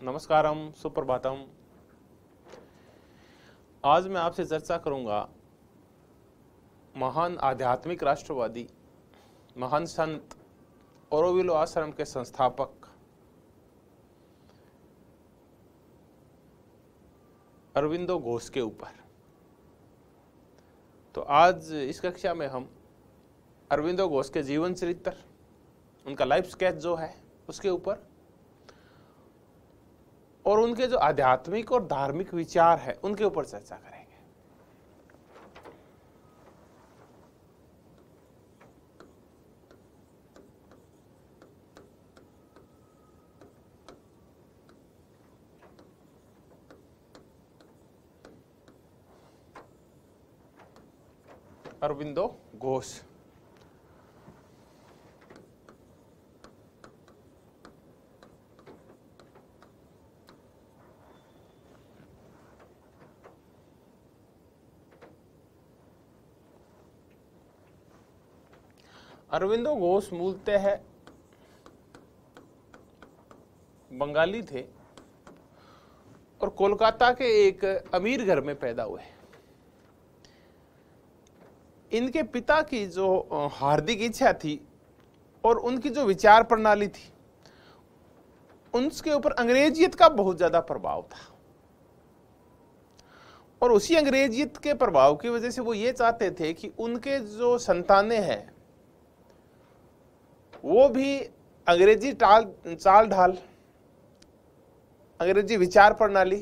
नमस्कारम, सुप्रभातम। आज मैं आपसे चर्चा करूंगा महान आध्यात्मिक राष्ट्रवादी, महान संत ऑरोविलो आश्रम के संस्थापक अरविंदो घोष के ऊपर। तो आज इस कक्षा में हम अरविंदो घोष के जीवन चरित्र, उनका लाइफ स्केच जो है उसके ऊपर और उनके जो आध्यात्मिक और धार्मिक विचार है उनके ऊपर चर्चा करेंगे। अरविंदो घोष अरविंदो घोष मूलतः बंगाली थे और कोलकाता के एक अमीर घर में पैदा हुए। इनके पिता की जो हार्दिक इच्छा थी और उनकी जो विचार प्रणाली थी, उनके ऊपर अंग्रेजियत का बहुत ज्यादा प्रभाव था और उसी अंग्रेजियत के प्रभाव की वजह से वो ये चाहते थे कि उनके जो संतानें हैं वो भी अंग्रेजी चाल ढाल, अंग्रेजी विचार प्रणाली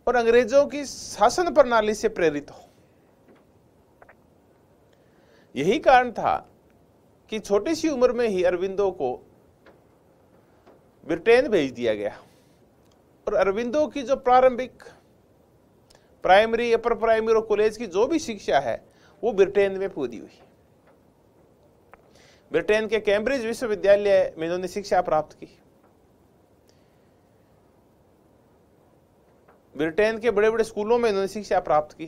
और अंग्रेजों की शासन प्रणाली से प्रेरित हो। यही कारण था कि छोटी सी उम्र में ही अरविंदो को ब्रिटेन भेज दिया गया और अरविंदो की जो प्रारंभिक प्राइमरी, अपर प्राइमरी और कॉलेज की जो भी शिक्षा है वो ब्रिटेन में पूरी हुई। ब्रिटेन के कैम्ब्रिज विश्वविद्यालय में इन्होंने शिक्षा प्राप्त की। ब्रिटेन के बड़े बड़े स्कूलों में इन्होंने शिक्षा प्राप्त की।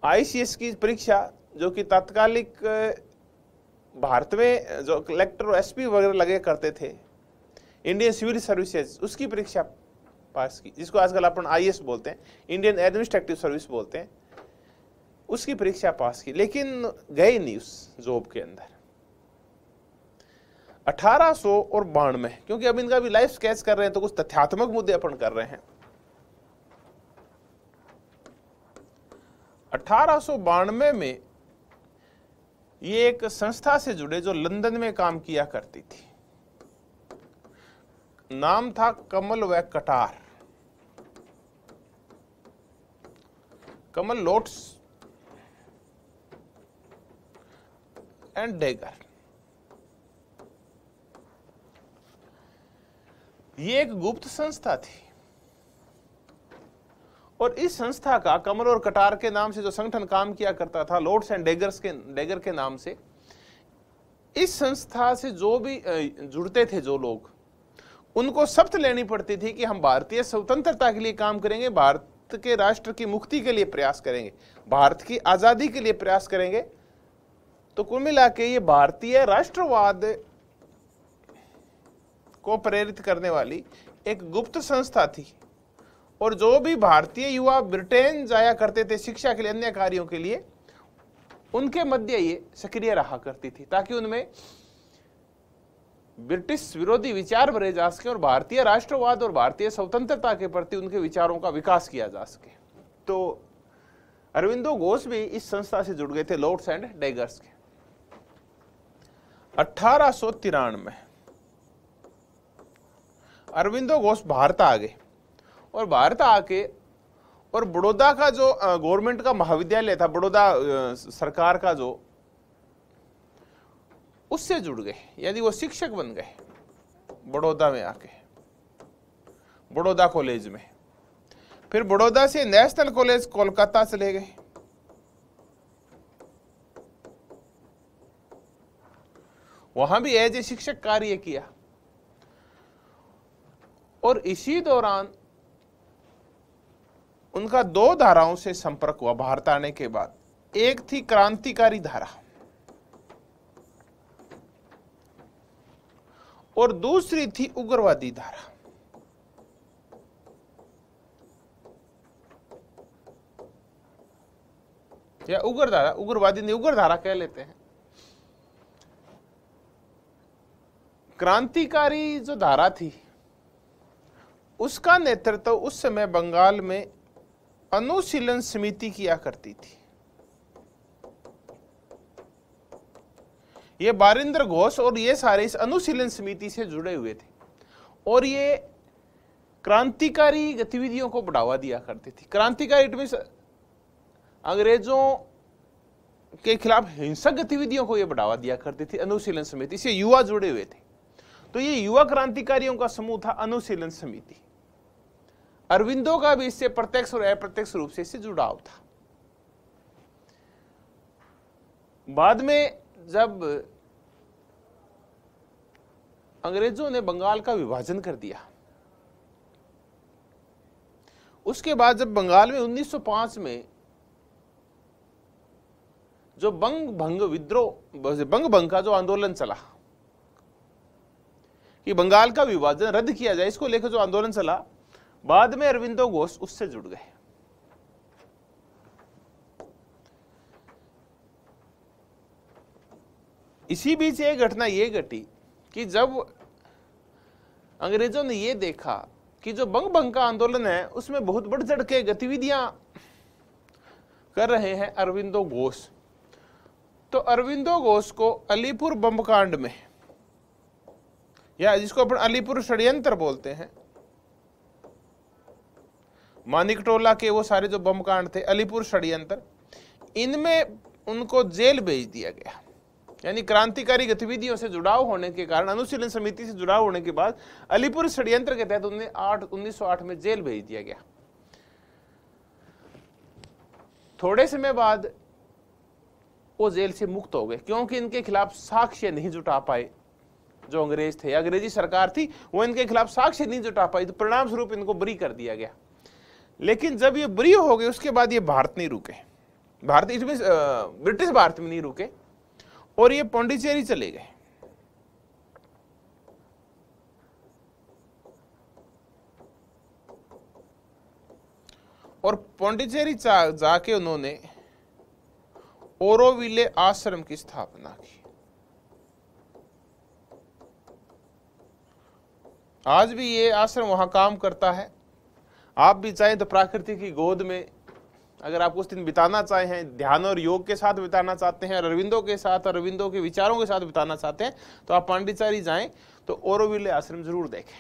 आईसीएस की परीक्षा, जो कि तात्कालिक भारत में जो कलेक्टर और एसपी वगैरह लगे करते थे, इंडियन सिविल सर्विसेज, उसकी परीक्षा पास की, जिसको आजकल अपन आईएएस बोलते हैं, इंडियन एडमिनिस्ट्रेटिव सर्विस बोलते हैं, उसकी परीक्षा पास की। लेकिन गए नहीं उस जॉब के अंदर। 1892, क्योंकि अब इनका भी लाइफ स्केच कर रहे हैं तो कुछ तथ्यात्मक मुद्दे अपन कर रहे हैं। 1892 में ये एक संस्था से जुड़े जो लंदन में काम किया करती थी। नाम था कमल व कटार, कमल लोट्स एंड डेगर। ये एक गुप्त संस्था थी और इस संस्था का कमल और कटार के नाम से जो संगठन काम किया करता था, लॉर्ड्स एंड डेगर के नाम से, इस संस्था से जो भी जुड़ते थे जो लोग, उनको शपथ लेनी पड़ती थी कि हम भारतीय स्वतंत्रता के लिए काम करेंगे, भारत के राष्ट्र की मुक्ति के लिए प्रयास करेंगे, भारत की आजादी के लिए प्रयास करेंगे। तो कुल मिला के ये भारतीय राष्ट्रवाद को प्रेरित करने वाली एक गुप्त संस्था थी और जो भी भारतीय युवा ब्रिटेन जाया करते थे शिक्षा के लिए, अन्य कार्यों के लिए, उनके मध्य ये सक्रिय रहा करती थी ताकि उनमें ब्रिटिश विरोधी विचार भरे जा सके और भारतीय राष्ट्रवाद और भारतीय स्वतंत्रता के प्रति उनके विचारों का विकास किया जा सके। तो अरविंदो घोष भी इस संस्था से जुड़ गए थे, लॉर्ड्स एंड डेगर्स के। 1893 अरविंदो घोष भारत आ गए और भारत आके और बड़ौदा का जो गवर्नमेंट का महाविद्यालय था, बड़ौदा सरकार का, जो उससे जुड़ गए, यानी वो शिक्षक बन गए बड़ौदा में आके, बड़ौदा कॉलेज में। फिर बड़ौदा से नेशनल कॉलेज कोलकाता चले गए। वहां भी एज ए शिक्षक कार्य किया और इसी दौरान उनका दो धाराओं से संपर्क हुआ भारत आने के बाद। एक थी क्रांतिकारी धारा और दूसरी थी उग्रवादी धारा। या उग्र धारा, उग्रवादी नहीं, उग्र धारा कह लेते हैं। क्रांतिकारी जो धारा थी उसका नेतृत्व उस समय बंगाल में अनुशीलन समिति किया करती थी। ये बारिंद्र घोष और ये सारे इस अनुशीलन समिति से जुड़े हुए थे और ये क्रांतिकारी गतिविधियों को बढ़ावा दिया करती थी। क्रांतिकारी इट मींस अंग्रेजों के खिलाफ हिंसक गतिविधियों को ये बढ़ावा दिया करती थी अनुशीलन समिति से। युवा जुड़े हुए थे, तो ये युवा क्रांतिकारियों का समूह था अनुशीलन समिति। अरविंदो का भी इससे प्रत्यक्ष और अप्रत्यक्ष रूप से इससे जुड़ाव था। बाद में जब अंग्रेजों ने बंगाल का विभाजन कर दिया, उसके बाद जब बंगाल में 1905 में जो बंग भंग विद्रोह, बंग भंग का जो आंदोलन चला कि बंगाल का विभाजन रद्द किया जाए, इसको लेकर जो आंदोलन चला, बाद में अरविंदो घोष उससे जुड़ गए। इसी बीच एक घटना ये घटी कि जब अंग्रेजों ने ये देखा कि जो बंग भंग का आंदोलन है उसमें बहुत बढ़ चढ़ के गतिविधियां कर रहे हैं अरविंदो घोष, तो अरविंदो घोष को अलीपुर बम कांड में, या जिसको अपन अलीपुर षड्यंत्र बोलते हैं, मानिकटोला के वो सारे जो बम कांड थे, अलीपुर षड्यंत्र, इनमें उनको जेल भेज दिया गया। यानी क्रांतिकारी गतिविधियों से जुड़ाव होने के कारण, अनुशीलन समिति से जुड़ाव होने के बाद अलीपुर षड्यंत्र के तहत उन्हें 1908 में जेल भेज दिया गया। थोड़े समय बाद वो जेल से मुक्त हो गए क्योंकि इनके खिलाफ साक्ष्य नहीं जुटा पाए। जो अंग्रेज थे, अंग्रेजी सरकार थी, वो इनके खिलाफ साक्ष्य नहीं जुटा पाई, तो परिणाम स्वरूप इनको बरी कर दिया गया। लेकिन जब ये बरी हो गए उसके बाद ये भारत नहीं रुके, भारत इसमें ब्रिटिश भारत में नहीं रुके और ये पौंडीचेरी चले गए। और पौंडीचेरी जाके उन्होंने ओरोविले आश्रम की स्थापना की। आज भी ये आश्रम वहां काम करता है। आप भी चाहें तो प्रकृति की गोद में अगर आप कुछ दिन बिताना चाहें, ध्यान और योग के साथ बिताना चाहते हैं, अरविंदो के साथ, अरविंदो के विचारों के साथ बिताना चाहते हैं, तो आप पांडिचेरी जाएं तो ओरोविले आश्रम जरूर देखें।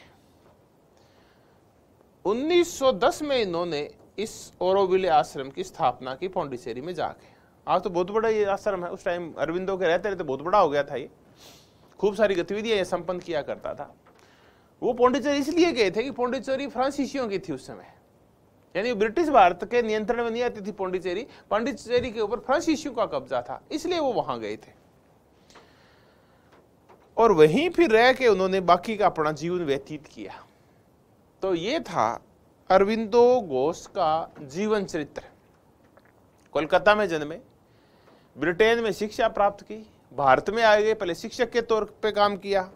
1910 में इन्होंने इस ओरोविले आश्रम की स्थापना की पौंडीचेरी में जाके। आज तो बहुत बड़ा ये आश्रम है, उस टाइम अरविंदो के रहते रहते बहुत बड़ा हो गया था ये, खूब सारी गतिविधियां ये संपन्न किया करता था। वो पौंडीचेरी इसलिए गए थे कि पौंडीचेरी फ्रांसीसियों की थी उस समय, यानी ब्रिटिश भारत के नियंत्रण में नहीं आती थी पौंडीचेरी, पांडिचेरी के ऊपर फ्रांसीसियों का कब्जा था, इसलिए वो वहां गए थे। और वहीं फिर रह के उन्होंने बाकी का अपना जीवन व्यतीत किया। तो ये था अरविंदो घोष का जीवन चरित्र। कोलकाता में जन्मे, ब्रिटेन में शिक्षा प्राप्त की, भारत में आ गए, पहले शिक्षक के तौर पे काम किया,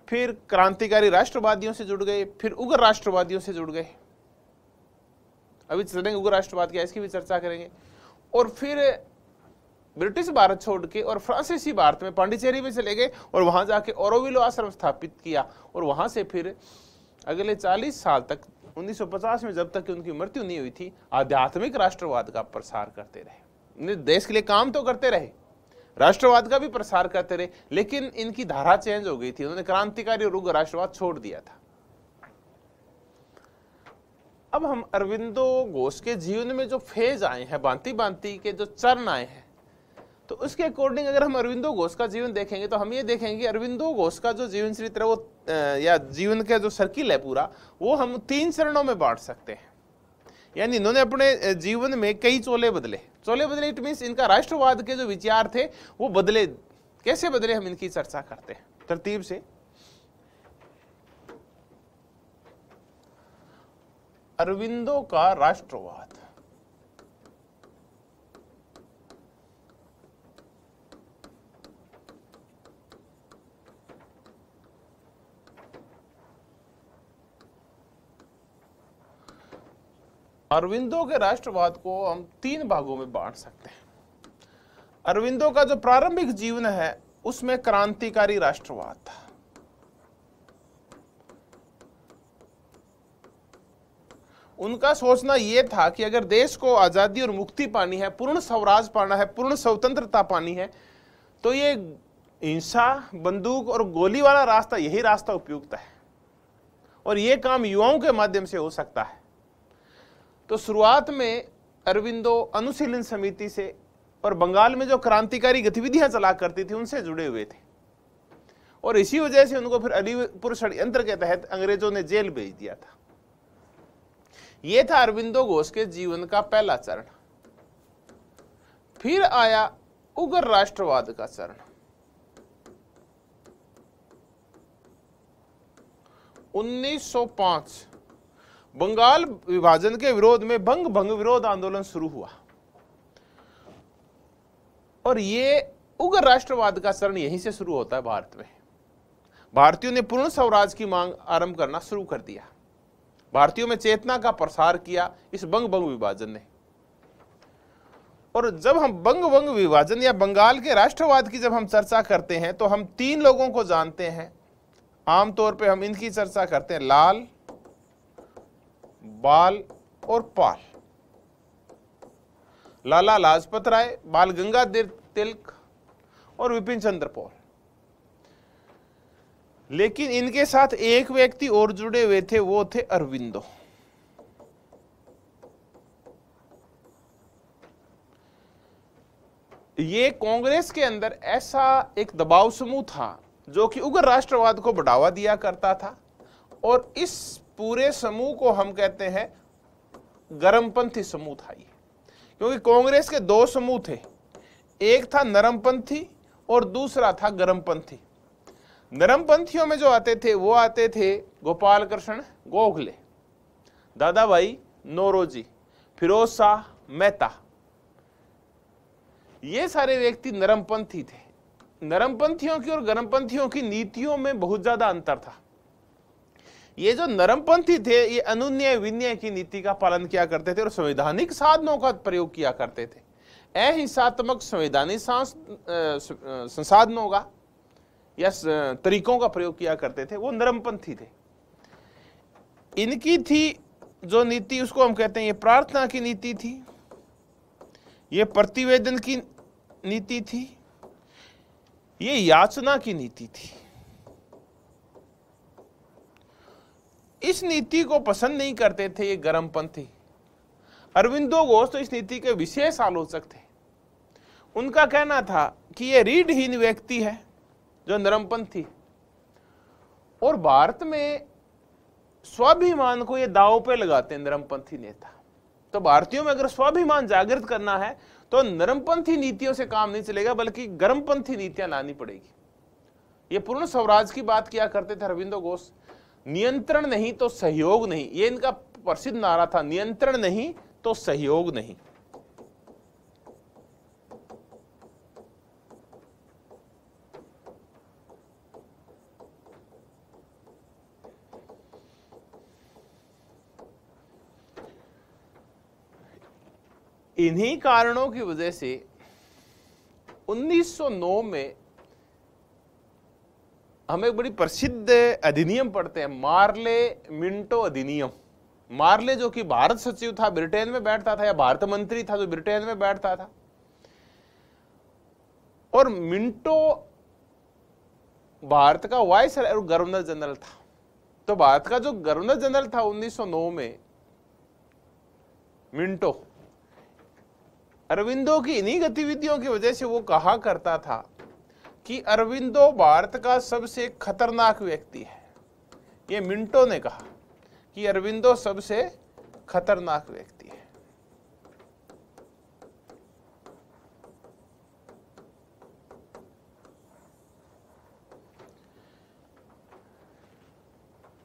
फिर क्रांतिकारी राष्ट्रवादियों से जुड़ गए, फिर उग्र राष्ट्रवादियों से जुड़ गए। अभी चलेंगे उग्र राष्ट्रवाद क्या, इसकी भी चर्चा करेंगे। और फिर ब्रिटिश भारत छोड़ के और फ्रांसीसी भारत में पांडिचेरी में चले गए और वहां जाके ओरोविले आश्रम स्थापित किया। और वहां से फिर अगले 40 साल तक, 1950 में जब तक उनकी मृत्यु नहीं हुई थी, आध्यात्मिक राष्ट्रवाद का प्रसार करते रहे। देश के लिए काम तो करते रहे, राष्ट्रवाद का भी प्रसार करते रहे, लेकिन इनकी धारा चेंज हो गई थी। उन्होंने क्रांतिकारी और उग्र राष्ट्रवाद छोड़ दिया था। अब हम अरविंदो घोष के जीवन में जो फेज आए हैं, भांति भांति के जो चरण आए हैं, तो उसके अकॉर्डिंग अगर हम अरविंदो घोष का जीवन देखेंगे तो हम ये देखेंगे कि अरविंदो घोष का जो जीवन चरित्र है वो या जीवन का जो सर्किल है पूरा, वो हम 3 चरणों में बांट सकते हैं। यानी इन्होंने अपने जीवन में कई चोले बदले। इट मीन्स इनका राष्ट्रवाद के जो विचार थे वो बदले। कैसे बदले, हम इनकी चर्चा करते हैं तरतीब से। अरविंदो का राष्ट्रवाद, अरविंदो के राष्ट्रवाद को हम 3 भागों में बांट सकते हैं। अरविंदो का जो प्रारंभिक जीवन है उसमें क्रांतिकारी राष्ट्रवाद था। उनका सोचना यह था कि अगर देश को आजादी और मुक्ति पानी है, पूर्ण स्वराज पाना है, पूर्ण स्वतंत्रता पानी है, तो ये हिंसा, बंदूक और गोली वाला रास्ता, यही रास्ता उपयुक्त है और ये काम युवाओं के माध्यम से हो सकता है। तो शुरुआत में अरविंदो अनुशीलन समिति से और बंगाल में जो क्रांतिकारी गतिविधियां चला करती थी उनसे जुड़े हुए थे और इसी वजह से उनको फिर अलीपुर षड्यंत्र के तहत अंग्रेजों ने जेल भेज दिया था। यह था अरविंदो घोष के जीवन का पहला चरण। फिर आया उग्र राष्ट्रवाद का चरण। 1905 बंगाल विभाजन के विरोध में भंग विरोध आंदोलन शुरू हुआ और ये उग्र राष्ट्रवाद का चरण यहीं से शुरू होता है। भारत में भारतीयों ने पूर्ण स्वराज की मांग आरंभ करना शुरू कर दिया। भारतीयों में चेतना का प्रसार किया इस बंग विभाजन ने। और जब हम बंग विभाजन या बंगाल के राष्ट्रवाद की जब हम चर्चा करते हैं तो हम 3 लोगों को जानते हैं। आमतौर पे हम इनकी चर्चा करते हैं, लाल, बाल और पाल। लाला लाजपत राय, बाल गंगाधर तिलक और विपिन चंद्र पॉल। लेकिन इनके साथ एक व्यक्ति और जुड़े हुए थे, वो थे अरविंदो। ये कांग्रेस के अंदर ऐसा एक दबाव समूह था जो कि उग्र राष्ट्रवाद को बढ़ावा दिया करता था और इस पूरे समूह को हम कहते हैं गर्मपंथी समूह था ये। क्योंकि कांग्रेस के 2 समूह थे, एक था नरमपंथी और दूसरा था गर्मपंथी। नरमपंथियों में जो आते थे वो आते थे गोपाल कृष्ण गोखले, दादा भाई नौरोजी, फिरोज शाह मेहता। ये सारे व्यक्ति नरमपंथी थे। नरमपंथियों की और गर्मपंथियों की नीतियों में बहुत ज्यादा अंतर था। ये जो नरमपंथी थे ये अनुन्याय विन्याय की नीति का पालन किया करते थे और संवैधानिक साधनों का प्रयोग किया करते थे। अहिंसात्मक संवैधानिक संसाधनों का या तरीकों का प्रयोग किया करते थे, वो नरमपंथी थे। इनकी थी जो नीति उसको हम कहते हैं ये प्रार्थना की नीति थी, ये प्रतिवेदन की नीति थी, ये याचना की नीति थी। इस नीति को पसंद नहीं करते थे ये गर्मपंथी। अरविंदो घोष तो इस नीति के विशेष आलोचक थे। उनका कहना था कि ये रीढ़हीन व्यक्ति है जो नरमपंथी, और भारत में स्वाभिमान को ये दांव पे लगाते हैं नरमपंथी नेता। तो भारतीयों में अगर स्वाभिमान जागृत करना है तो नरमपंथी नीतियों से काम नहीं चलेगा, बल्कि गर्मपंथी नीतियां लानी पड़ेगी। ये पूर्ण स्वराज की बात किया करते थे अरविंदो घोष। नियंत्रण नहीं तो सहयोग नहीं, ये इनका प्रसिद्ध नारा था, नियंत्रण नहीं तो सहयोग नहीं। इन्हीं कारणों की वजह से 1909 में हम एक बड़ी प्रसिद्ध अधिनियम पढ़ते हैं, मार्ले मिंटो अधिनियम। मार्ले जो कि भारत सचिव था, ब्रिटेन में बैठता था, या भारत मंत्री था जो ब्रिटेन में बैठता था, और मिंटो भारत का वाइस और गवर्नर जनरल था। तो भारत का जो गवर्नर जनरल था 1909 में मिंटो, अरविंदो की इन्हीं गतिविधियों की वजह से वो कहा करता था कि अरविंदो भारत का सबसे खतरनाक व्यक्ति है। ये मिंटो ने कहा कि अरविंदो सबसे खतरनाक व्यक्ति है।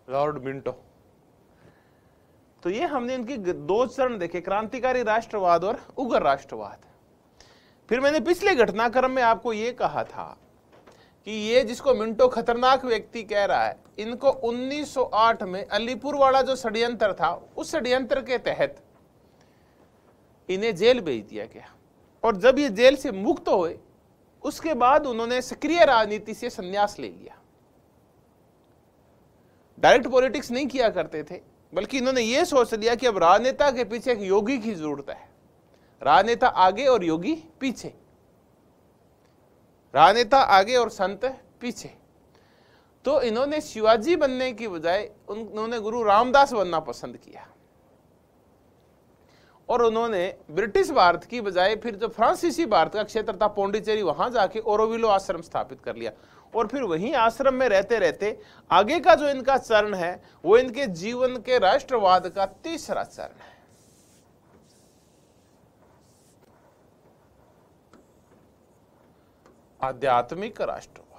Lord Minto. तो ये हमने इनके 2 चरण देखे, क्रांतिकारी राष्ट्रवाद और उग्र राष्ट्रवाद। फिर मैंने पिछले घटनाक्रम में आपको ये कहा था कि ये जिसको मिंटो खतरनाक व्यक्ति कह रहा है, इनको 1908 में अलीपुर वाला जो षड्यंत्र था, उस षड्यंत्र के तहत इन्हें जेल भेज दिया गया। और जब ये जेल से मुक्त हुए उसके बाद उन्होंने सक्रिय राजनीति से संन्यास ले लिया। डायरेक्ट पॉलिटिक्स नहीं किया करते थे, बल्कि इन्होंने ये सोच लिया कि अब राजनेता के पीछे एक योगी की जरूरत है। राजनेता आगे और योगी पीछे, राजनेता आगे और संत पीछे। तो इन्होंने शिवाजी बनने की बजाय उन्होंने गुरु रामदास बनना पसंद किया और उन्होंने ब्रिटिश भारत की बजाय फिर जो फ्रांसीसी भारत का क्षेत्र था पौंडीचेरी, वहां जाके ओरोविलो आश्रम स्थापित कर लिया। और फिर वहीं आश्रम में रहते रहते आगे का जो इनका चरण है वो इनके जीवन के राष्ट्रवाद का तीसरा चरण है। आध्यात्मिक राष्ट्रवाद।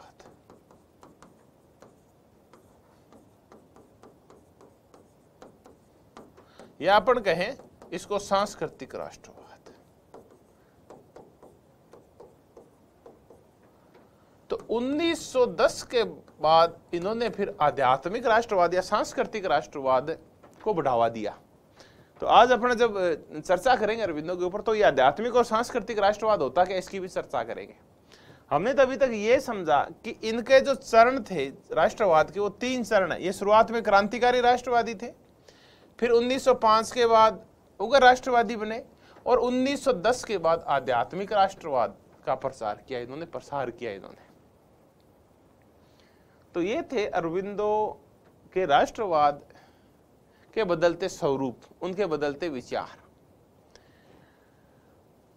या अपन कहें इसको सांस्कृतिक राष्ट्रवाद। तो 1910 के बाद इन्होंने फिर आध्यात्मिक राष्ट्रवाद या सांस्कृतिक राष्ट्रवाद को बढ़ावा दिया। तो आज अपन जब चर्चा करेंगे अरविंदो के ऊपर तो ये आध्यात्मिक और सांस्कृतिक राष्ट्रवाद होता क्या, इसकी भी चर्चा करेंगे। हमने तो अभी तक ये समझा कि इनके जो चरण थे राष्ट्रवाद के वो 3 चरण है। ये शुरुआत में क्रांतिकारी राष्ट्रवादी थे, फिर 1905 के बाद उग्र राष्ट्रवादी बने और 1910 के बाद आध्यात्मिक राष्ट्रवाद का प्रसार किया इन्होंने। तो ये थे अरविंदो के राष्ट्रवाद के बदलते स्वरूप, उनके बदलते विचार।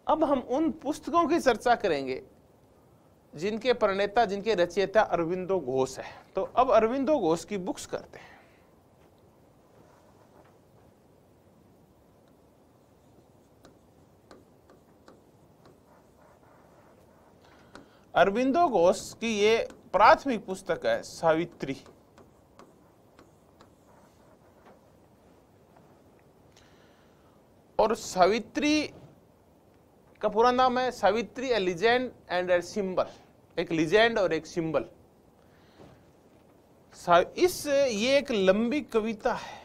अब हम उन पुस्तकों की चर्चा करेंगे जिनके प्रणेता, जिनके रचयिता अरविंदो घोष है। तो अब अरविंदो घोष की बुक्स करते हैं। अरविंदो घोष की ये प्राथमिक पुस्तक है सावित्री। और सावित्री का पूरा नाम है सावित्री ए लीजेंड एंड ए सिंबल, एक लीजेंड और एक सिंबल। ये एक लंबी कविता है।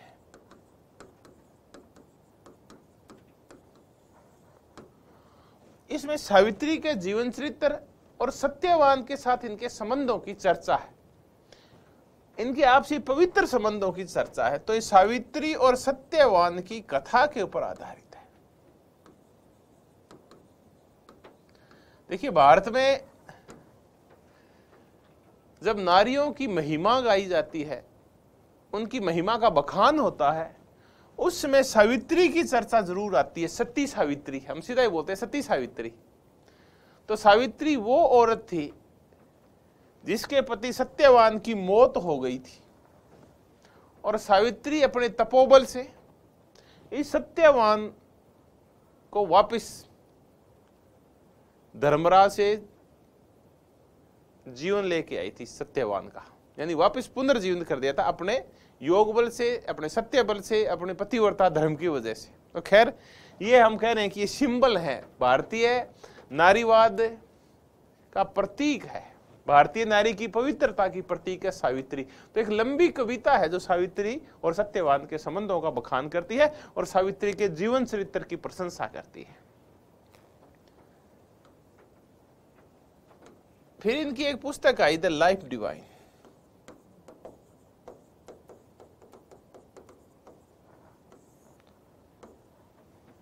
इसमें सावित्री के जीवन चरित्र और सत्यवान के साथ इनके संबंधों की चर्चा है, इनके आपसी पवित्र संबंधों की चर्चा है। तो ये सावित्री और सत्यवान की कथा के ऊपर आधारित है। देखिए, भारत में जब नारियों की महिमा गाई जाती है, उनकी महिमा का बखान होता है, उस समय सावित्री की चर्चा जरूर आती है। सती सावित्री, हम सीधा ही बोलते हैं सती सावित्री। तो सावित्री वो औरत थी जिसके पति सत्यवान की मौत हो गई थी और सावित्री अपने तपोबल से इस सत्यवान को वापस धर्मराज से जीवन लेके आई थी सत्यवान का, यानी वापस पुनर्जीवन कर दिया था अपने योग बल से, अपने सत्य बल से, अपने पतिव्रता धर्म की वजह से। तो खैर, ये हम कह रहे हैं कि ये सिंबल है, भारतीय नारीवाद का प्रतीक है, भारतीय नारी की पवित्रता की प्रतीक है सावित्री। तो एक लंबी कविता है जो सावित्री और सत्यवान के संबंधों का बखान करती है और सावित्री के जीवन चरित्र की प्रशंसा करती है। फिर इनकी एक पुस्तक आई द लाइफ डिवाइन।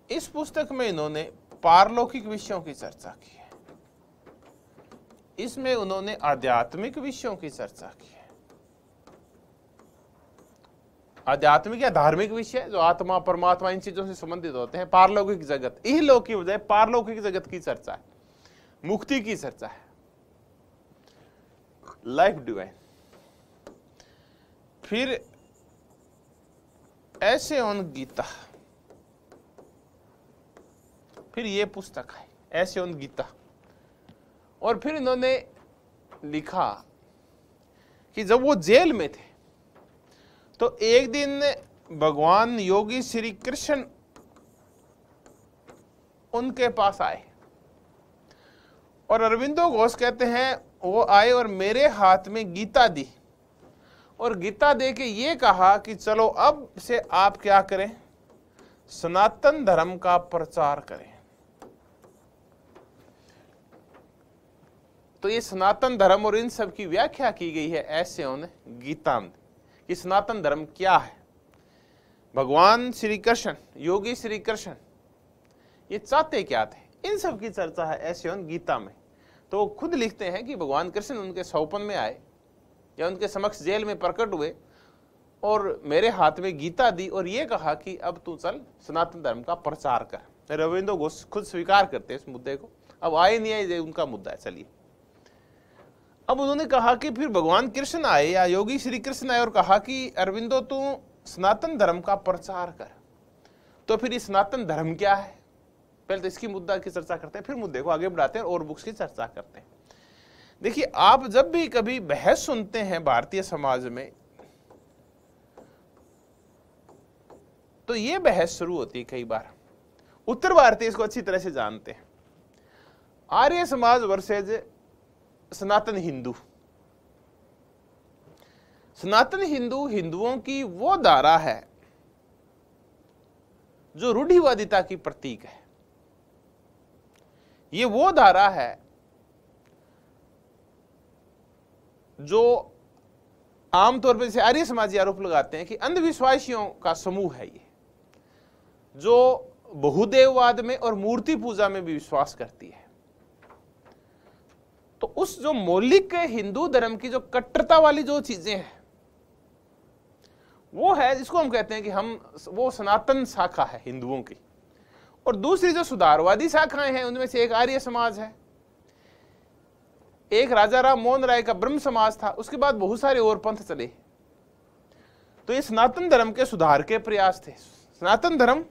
इस पुस्तक में इन्होंने पारलौकिक विषयों की चर्चा की है, इसमें उन्होंने आध्यात्मिक विषयों की चर्चा की है। आध्यात्मिक या धार्मिक विषय जो आत्मा परमात्मा इन चीजों से संबंधित होते हैं, पारलौकिक जगत, इहलोक की बजाय पारलौकिक जगत की चर्चा है, मुक्ति की चर्चा है। Life divine. फिर ऐसे ऑन गीता, फिर ये पुस्तक है ऐसे ऑन गीता। और फिर इन्होंने लिखा कि जब वो जेल में थे तो एक दिन भगवान योगी श्री कृष्ण उनके पास आए और अरविंदो घोष कहते हैं वो आए और मेरे हाथ में गीता दी और गीता दे के ये कहा कि चलो अब से आप क्या करें, सनातन धर्म का प्रचार करें। तो ये सनातन धर्म और इन सब की व्याख्या की गई है ऐसे गीता में कि सनातन धर्म क्या है। भगवान श्री कृष्ण, योगी श्री कृष्ण ये चाहते क्या थे, इन सब की चर्चा है ऐसे गीता में। तो खुद लिखते हैं कि भगवान कृष्ण उनके सौपन में आए या उनके समक्ष जेल में प्रकट हुए और मेरे हाथ में गीता दी और ये कहा कि अब तू चल सनातन धर्म का प्रचार कर। अरविंदो घोष खुद स्वीकार करते इस मुद्दे को, अब आए नहीं आए उनका मुद्दा है। चलिए, अब उन्होंने कहा कि फिर भगवान कृष्ण आए या योगी श्री कृष्ण आए और कहा कि अरविंदो तू सनातन धर्म का प्रचार कर। तो फिर ये सनातन धर्म क्या है, पहले तो इसकी मुद्दा की चर्चा करते हैं, फिर मुद्दे को आगे बढ़ाते हैं और बुक्स की चर्चा करते हैं। देखिए, आप जब भी कभी बहस सुनते हैं भारतीय समाज में, तो ये बहस शुरू होती है कई बार, उत्तर भारतीय इसको अच्छी तरह से जानते हैं, आर्य समाज वर्सेज सनातन हिंदू। सनातन हिंदू हिंदुओं की वो धारा है जो रूढ़िवादिता की प्रतीक है। ये वो धारा है जो आमतौर पर जैसे आर्य समाजी आरोप लगाते हैं कि अंधविश्वासियों का समूह है, ये जो बहुदेववाद में और मूर्ति पूजा में भी विश्वास करती है। तो उस जो मौलिक हिंदू धर्म की जो कट्टरता वाली जो चीजें हैं वो है, जिसको हम कहते हैं कि वो सनातन शाखा है हिंदुओं की। और दूसरी जो सुधारवादी शाखाएं हैं उनमें से एक आर्य समाज है, एक राजा राम मोहन राय का ब्रह्म समाज था, उसके बाद बहुत सारे और पंथ चले। तो ये सनातन धर्म के सुधार के प्रयास थे। सनातन धर्म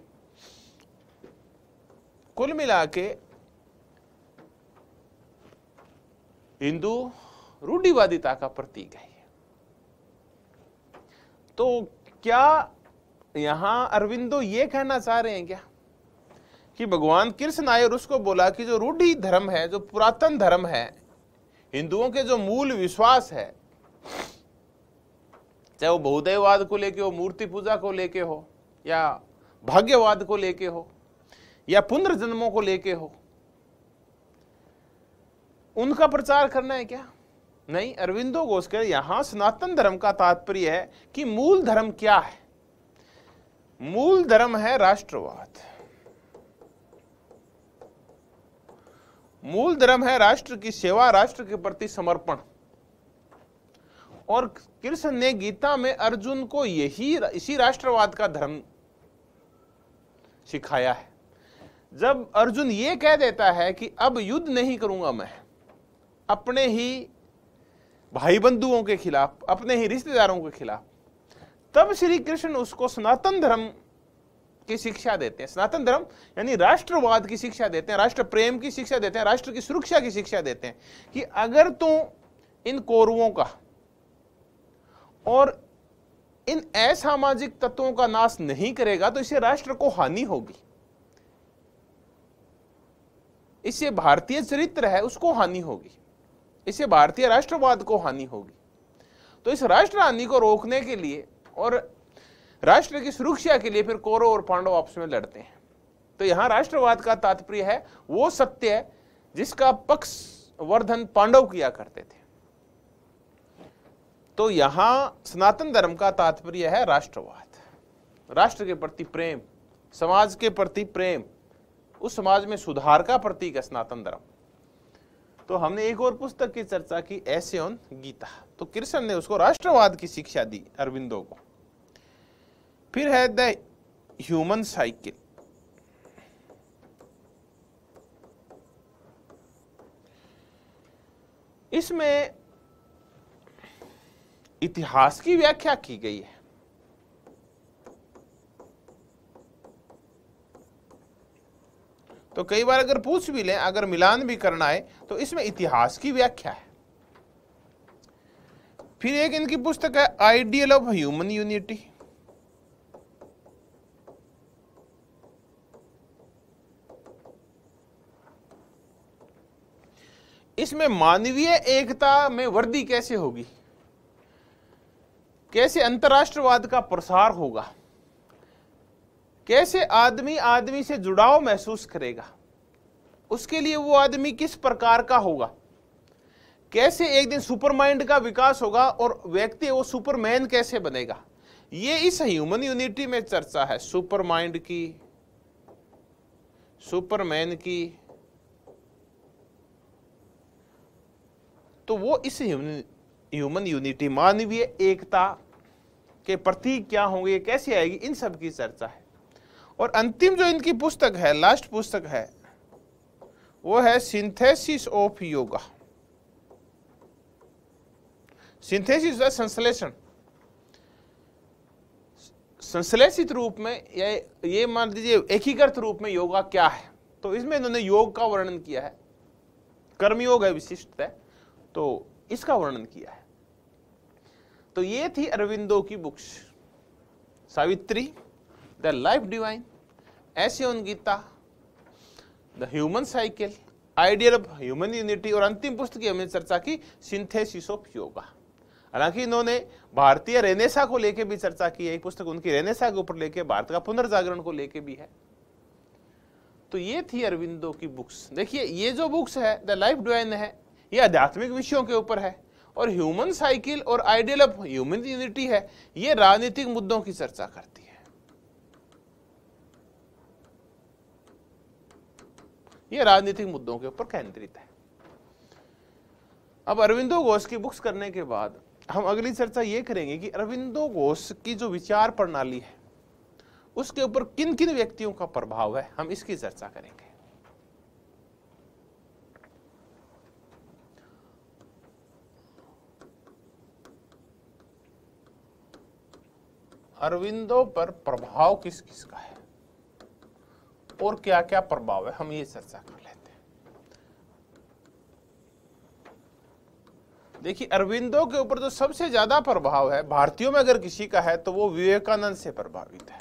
कुल मिला के हिंदू रूढ़िवादिता का प्रतीक है। तो क्या यहां अरविंदो ये कहना चाह रहे हैं क्या कि भगवान कृष्ण आए और उसको बोला कि जो रूढ़ि धर्म है, जो पुरातन धर्म है, हिंदुओं के जो मूल विश्वास है, चाहे वो बहुदेववाद को लेके हो, मूर्ति पूजा को लेके हो, या भाग्यवाद को लेके हो, या पुनर्जन्मों को लेके हो, उनका प्रचार करना है क्या? नहीं, अरविंदो घोष कह यहां सनातन धर्म का तात्पर्य है कि मूल धर्म क्या है। मूल धर्म है राष्ट्रवाद। मूल धर्म है राष्ट्र की सेवा, राष्ट्र के प्रति समर्पण। और कृष्ण ने गीता में अर्जुन को इसी राष्ट्रवाद का धर्म सिखाया है। जब अर्जुन ये कह देता है कि अब युद्ध नहीं करूंगा मैं अपने ही भाई बंधुओं के खिलाफ, अपने ही रिश्तेदारों के खिलाफ, तब श्री कृष्ण उसको सनातन धर्म की शिक्षा देते हैं। सनातन धर्म यानी राष्ट्रवाद की शिक्षा देते हैं, राष्ट्र प्रेम की शिक्षा देते हैं, राष्ट्र की सुरक्षा की शिक्षा देते हैं कि अगर तू इन कौरवों का और इन असामाजिक तत्वों का नाश नहीं करेगा तो इससे राष्ट्र को हानि होगी, इससे भारतीय चरित्र है उसको हानि होगी, इससे भारतीय राष्ट्रवाद को हानि होगी। तो इस राष्ट्र हानि को रोकने के लिए और राष्ट्र की सुरक्षा के लिए फिर कौरव और पांडव आपस में लड़ते हैं। तो यहां राष्ट्रवाद का तात्पर्य है वो सत्य जिसका पक्ष वर्धन पांडव किया करते थे। तो यहां सनातन धर्म का तात्पर्य है राष्ट्रवाद, राष्ट्र के प्रति प्रेम, समाज के प्रति प्रेम, उस समाज में सुधार का प्रतीक है सनातन धर्म। तो हमने एक और पुस्तक की चर्चा की, ऐसे गीता। तो कृष्ण ने उसको राष्ट्रवाद की शिक्षा दी अरविंदो को। फिर है द ह्यूमन साइकिल। इसमें इतिहास की व्याख्या की गई है। तो कई बार अगर पूछ भी लें, अगर मिलान भी करना है तो इसमें इतिहास की व्याख्या है। फिर एक इनकी पुस्तक है आइडियल ऑफ ह्यूमन यूनिटी। इसमें मानवीय एकता में वृद्धि कैसे होगी, कैसे अंतरराष्ट्रवाद का प्रसार होगा, कैसे आदमी आदमी से जुड़ाव महसूस करेगा, उसके लिए वो आदमी किस प्रकार का होगा, कैसे एक दिन सुपर माइंड का विकास होगा और व्यक्ति वो सुपरमैन कैसे बनेगा, ये इस ह्यूमन यूनिटी में चर्चा है। सुपर माइंड की, सुपरमैन की, तो वो इस ह्यूमन यूनिटी, मानवीय एकता के प्रतीक क्या होंगे, कैसे आएगी, इन सब की चर्चा है। और अंतिम जो इनकी पुस्तक है, लास्ट पुस्तक है, वो है सिंथेसिस ऑफ योगा। सिंथेसिस है संश्लेषण, संश्लेषित रूप में ये मान लीजिए एकीकृत रूप में योगा क्या है। तो इसमें इन्होंने योग का वर्णन किया है, कर्मयोग है विशिष्ट है, तो इसका वर्णन किया है। तो ये थी अरविंदो की books, Savitri, the life divine, essays on Gita, the human cycle, ideal of human unity, और अंतिम पुस्तक की हमने चर्चा की सिंथेसिस ऑफ योगा। हालांकि इन्होंने भारतीय रेनेसा को लेके भी चर्चा की है, एक पुस्तक उनकी रेनेसा के ऊपर लेके, भारत का पुनर्जागरण को लेके भी है। तो ये थी अरविंदो की बुक्स। देखिए ये जो बुक्स है द लाइफ डिवाइन है, ये आध्यात्मिक विषयों के ऊपर है, और ह्यूमन साइकिल और आइडियल ऑफ ह्यूमन यूनिटी है, ये राजनीतिक मुद्दों की चर्चा करती है। ये राजनीतिक मुद्दों के ऊपर केंद्रित है। अब अरविंदो घोष की बुक्स करने के बाद हम अगली चर्चा ये करेंगे कि अरविंदो घोष की जो विचार प्रणाली है उसके ऊपर किन किन व्यक्तियों का प्रभाव है, हम इसकी चर्चा करेंगे। अरविंदो पर प्रभाव किस किस का है और क्या क्या प्रभाव है, हम ये चर्चा कर लेते हैं। देखिए अरविंदो के ऊपर जो सबसे ज्यादा प्रभाव है भारतीयों में अगर किसी का है तो वो विवेकानंद से प्रभावित है।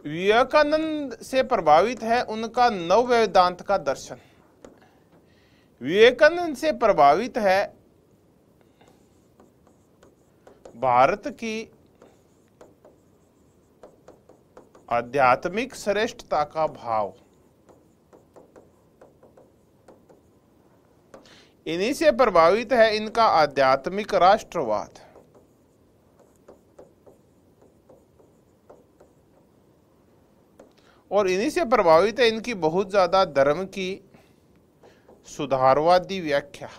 विवेकानंद से प्रभावित है उनका नव वेदांत का दर्शन। विवेकानंद से प्रभावित है भारत की आध्यात्मिक श्रेष्ठता का भाव। इन्हीं से प्रभावित है इनका आध्यात्मिक राष्ट्रवाद। और इन्हीं से प्रभावित है इनकी बहुत ज्यादा धर्म की सुधारवादी व्याख्या।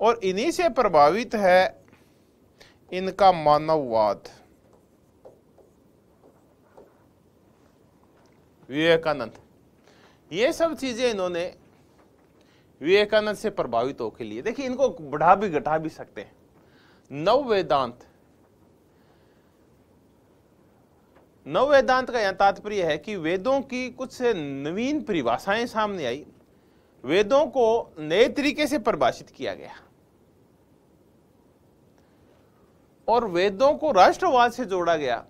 और इन्हीं से प्रभावित है इनका मानववाद। विवेकानंद, ये सब चीजें इन्होंने विवेकानंद से प्रभावित होकर लिए। देखिए इनको बढ़ा भी घटा भी सकते हैं। नव वेदांत, नव वेदांत का यह तात्पर्य है कि वेदों की कुछ नवीन परिभाषाएं सामने आई, वेदों को नए तरीके से परिभाषित किया गया और वेदों को राष्ट्रवाद से जोड़ा गया,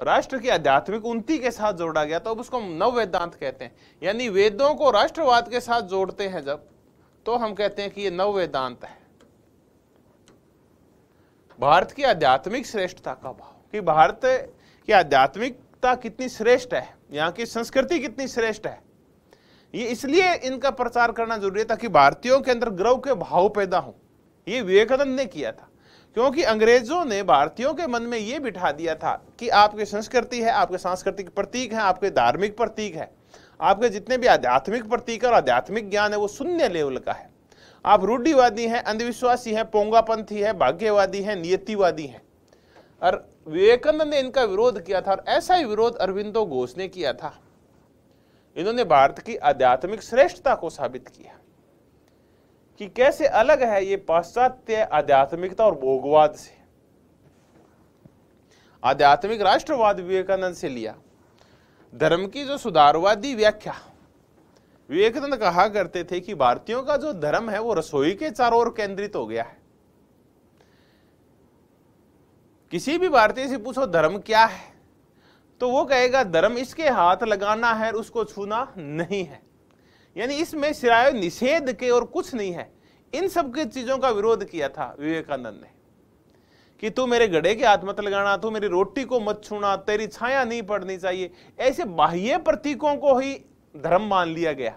राष्ट्र की आध्यात्मिक उन्नति के साथ जोड़ा गया, तो अब उसको हम नव वेदांत कहते हैं। यानी वेदों को राष्ट्रवाद के साथ जोड़ते हैं जब, तो हम कहते हैं कि ये नव वेदांत है। भारत की आध्यात्मिक श्रेष्ठता का भाव, कि भारत की आध्यात्मिकता कितनी श्रेष्ठ है, यहाँ की संस्कृति कितनी श्रेष्ठ है, ये इसलिए इनका प्रचार करना जरूरी है ताकि भारतीयों के अंदर गर्व के भाव पैदा हो। ये विवेकानंद ने किया था, क्योंकि अंग्रेजों ने भारतीयों के मन में ये बिठा दिया था कि आपकी संस्कृति है, आपके सांस्कृतिक प्रतीक हैं, आपके धार्मिक प्रतीक है, आपके जितने भी आध्यात्मिक प्रतीक और आध्यात्मिक ज्ञान है वो शून्य लेवल का है। आप रूढ़िवादी हैं, अंधविश्वासी हैं, पोंगापंथी है, भाग्यवादी हैं, नियतिवादी हैं। और विवेकानंद ने इनका विरोध किया था, और ऐसा ही विरोध अरविंदो घोष ने किया था। इन्होंने भारत की आध्यात्मिक श्रेष्ठता को साबित किया कि कैसे अलग है ये पाश्चात्य आध्यात्मिकता और भोगवाद से। आध्यात्मिक राष्ट्रवाद विवेकानंद से लिया, धर्म की जो सुधारवादी व्याख्या, विवेकानंद कहा करते थे कि भारतीयों का जो धर्म है वो रसोई के चारों ओर केंद्रित हो गया है। किसी भी भारतीय से पूछो धर्म क्या है, तो वो कहेगा धर्म इसके हाथ लगाना है, उसको छूना नहीं है। यानी इसमें सिवाय निषेध के और कुछ नहीं है। इन सब की चीजों का विरोध किया था विवेकानंद ने कि तू मेरे गड्ढे के हाथ मत लगाना, तू मेरी रोटी को मत छूना, तेरी छाया नहीं पड़नी चाहिए। ऐसे बाह्य प्रतीकों को ही धर्म मान लिया गया,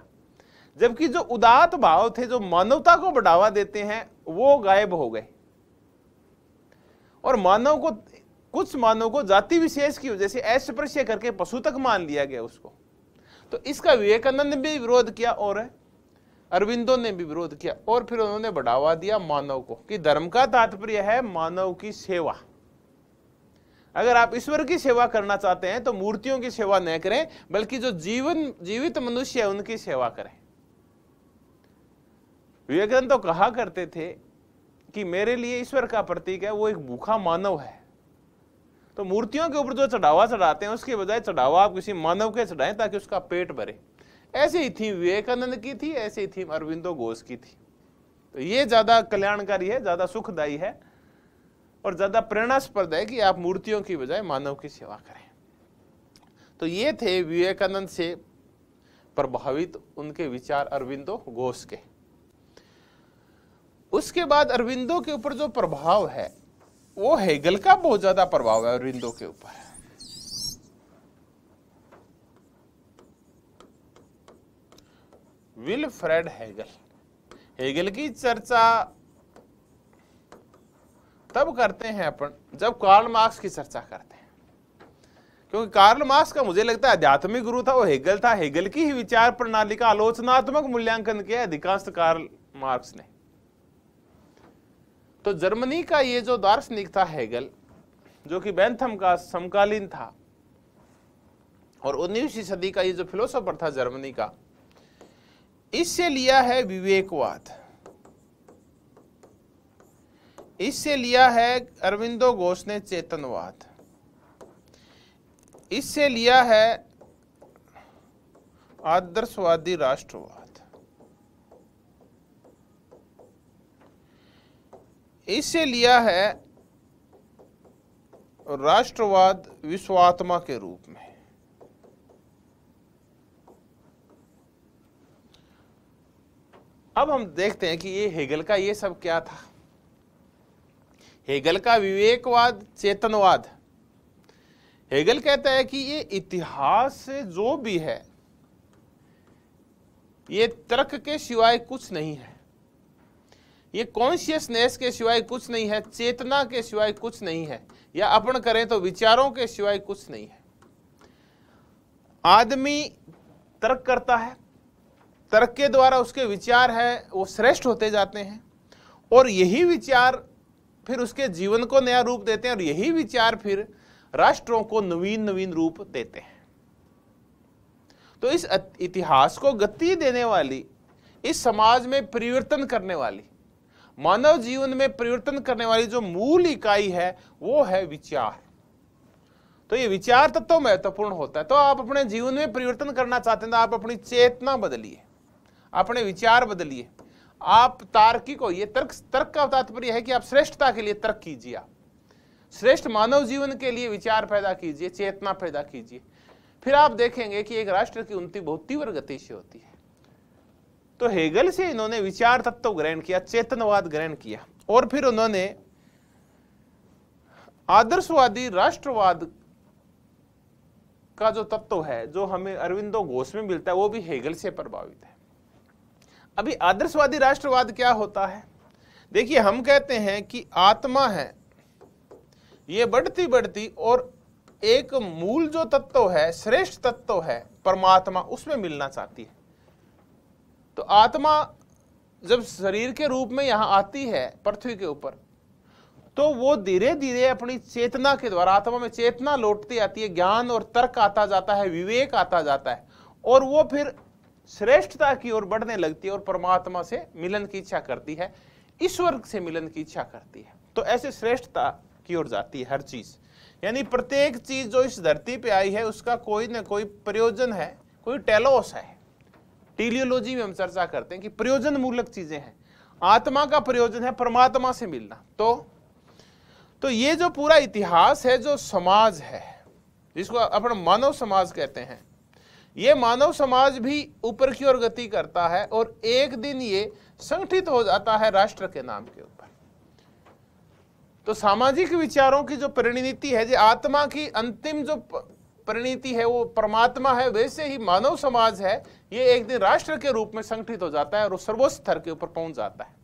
जबकि जो उदात्त भाव थे, जो मानवता को बढ़ावा देते हैं, वो गायब हो गए। और मानव को, कुछ मानव को जाति विशेष की वजह से अस्पृश्य करके पशु तक मान लिया गया उसको। तो इसका विवेकानंद ने भी विरोध किया और अरविंदो ने भी विरोध किया, और फिर उन्होंने बढ़ावा दिया मानव को कि धर्म का तात्पर्य है मानव की सेवा। अगर आप ईश्वर की सेवा करना चाहते हैं तो मूर्तियों की सेवा न करें, बल्कि जो जीवित मनुष्य है उनकी सेवा करें। विवेकानंद तो कहा करते थे कि मेरे लिए ईश्वर का प्रतीक है वो एक भूखा मानव है। तो मूर्तियों के ऊपर जो चढ़ावा चढ़ाते हैं उसके बजाय चढ़ावा आप किसी मानव के चढ़ाएं ताकि उसका पेट भरे। ऐसे ही थी विवेकानंद की थी, ऐसे ही थी अरविंदो घोष की थी। तो ये ज्यादा कल्याणकारी है, ज्यादा सुखदायी है और ज्यादा प्रेरणास्पद है कि आप मूर्तियों की बजाय मानव की सेवा करें। तो ये थे विवेकानंद से प्रभावित उनके विचार अरविंदो घोष के। उसके बाद अरविंदो के ऊपर जो प्रभाव है वो हेगल का बहुत ज्यादा प्रभाव है अरविंदो के ऊपर। विल्फ्रेड हेगल, हेगल की चर्चा तब करते हैं अपन जब कार्ल मार्क्स की चर्चा करते हैं, क्योंकि कार्ल मार्क्स का मुझे लगता है आध्यात्मिक गुरु था वो हेगल था। हेगल की ही विचार प्रणाली का आलोचनात्मक मूल्यांकन किया अधिकांश कार्ल मार्क्स ने। तो जर्मनी का ये जो दार्शनिक था हेगल, जो कि बेंथम का समकालीन था, और 19वीं सदी का ये जो फिलोसोफर था जर्मनी का, इससे लिया है विवेकवाद, इससे लिया है अरविंदो घोष ने चेतनवाद, इससे लिया है आदर्शवादी राष्ट्रवाद, इससे लिया है राष्ट्रवाद विश्वात्मा के रूप में। अब हम देखते हैं कि ये हेगल का ये सब क्या था। हेगल का विवेकवाद, चेतनवाद। हेगल कहता है कि ये इतिहास से जो भी है ये तर्क के सिवाय कुछ नहीं है, ये कॉन्शियसनेस के सिवाय कुछ नहीं है, चेतना के सिवाय कुछ नहीं है, या अपन करें तो विचारों के सिवाय कुछ नहीं है। आदमी तर्क करता है, तर्क के द्वारा उसके विचार है वो श्रेष्ठ होते जाते हैं, और यही विचार फिर उसके जीवन को नया रूप देते हैं, और यही विचार फिर राष्ट्रों को नवीन नवीन रूप देते हैं। तो इस इतिहास को गति देने वाली, इस समाज में परिवर्तन करने वाली, मानव जीवन में परिवर्तन करने वाली जो मूल इकाई है वो है विचार। तो ये विचार तत्व महत्वपूर्ण होता है। तो आप अपने जीवन में परिवर्तन करना चाहते हैं तो आप अपनी चेतना बदलिए, अपने विचार बदलिए, आप तार्किक हो। ये तर्क का तात्पर्य है कि आप श्रेष्ठता के लिए तर्क कीजिए, आप श्रेष्ठ मानव जीवन के लिए विचार पैदा कीजिए, चेतना पैदा कीजिए। फिर आप देखेंगे कि एक राष्ट्र की उन्नति बहुत तीव्र गति से होती है। तो हेगल से इन्होंने विचार तत्व ग्रहण किया, चेतनवाद ग्रहण किया, और फिर उन्होंने आदर्शवादी राष्ट्रवाद का जो तत्व है जो हमें अरविंदो घोष में मिलता है वो भी हेगल से प्रभावित है। अभी आदर्शवादी राष्ट्रवाद क्या होता है? देखिए, हम कहते हैं कि आत्मा है ये बढ़ती बढ़ती और एक मूल जो तत्व है, श्रेष्ठ तत्व है परमात्मा, उसमें मिलना चाहती है। तो आत्मा जब शरीर के रूप में यहां आती है पृथ्वी के ऊपर, तो वो धीरे धीरे अपनी चेतना के द्वारा, आत्मा में चेतना लौटती आती है, ज्ञान और तर्क आता जाता है, विवेक आता जाता है, और वो फिर श्रेष्ठता की ओर बढ़ने लगती है और परमात्मा से मिलन की इच्छा करती है, ईश्वर से मिलन की इच्छा करती है। तो ऐसे श्रेष्ठता की ओर जाती है हर चीज। यानी प्रत्येक चीज जो इस धरती पे आई है उसका कोई ना कोई प्रयोजन है, कोई टेलोस है। टेलियोलॉजी में हम चर्चा करते हैं कि प्रयोजन मूलक चीजें हैं। आत्मा का प्रयोजन है परमात्मा से मिलना। तो ये जो पूरा इतिहास है, जो समाज है जिसको अपन मानव समाज कहते हैं, ये मानव समाज भी ऊपर की ओर गति करता है और एक दिन ये संगठित हो जाता है राष्ट्र के नाम के ऊपर। तो सामाजिक विचारों की जो परिणति है, जो आत्मा की अंतिम जो परिणति है वो परमात्मा है, वैसे ही मानव समाज है, ये एक दिन राष्ट्र के रूप में संगठित हो जाता है और सर्वोच्च स्तर के ऊपर पहुंच जाता है।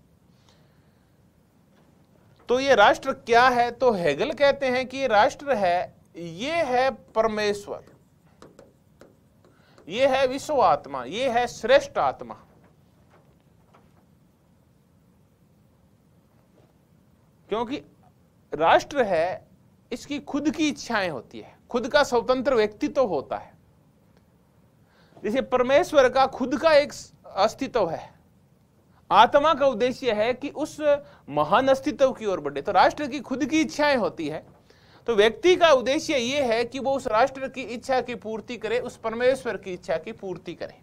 तो ये राष्ट्र क्या है? तो हेगल कहते हैं कि राष्ट्र है, ये है परमेश्वर, ये है विश्व आत्मा, ये है श्रेष्ठ आत्मा। क्योंकि राष्ट्र है, इसकी खुद की इच्छाएं होती है, खुद का स्वतंत्र व्यक्तित्व होता है। जैसे परमेश्वर का खुद का एक अस्तित्व है, आत्मा का उद्देश्य है कि उस महान अस्तित्व की ओर बढ़े। तो राष्ट्र की खुद की इच्छाएं होती है, तो व्यक्ति का उद्देश्य यह है कि वो उस राष्ट्र की इच्छा की पूर्ति करे, उस परमेश्वर की इच्छा की पूर्ति करे।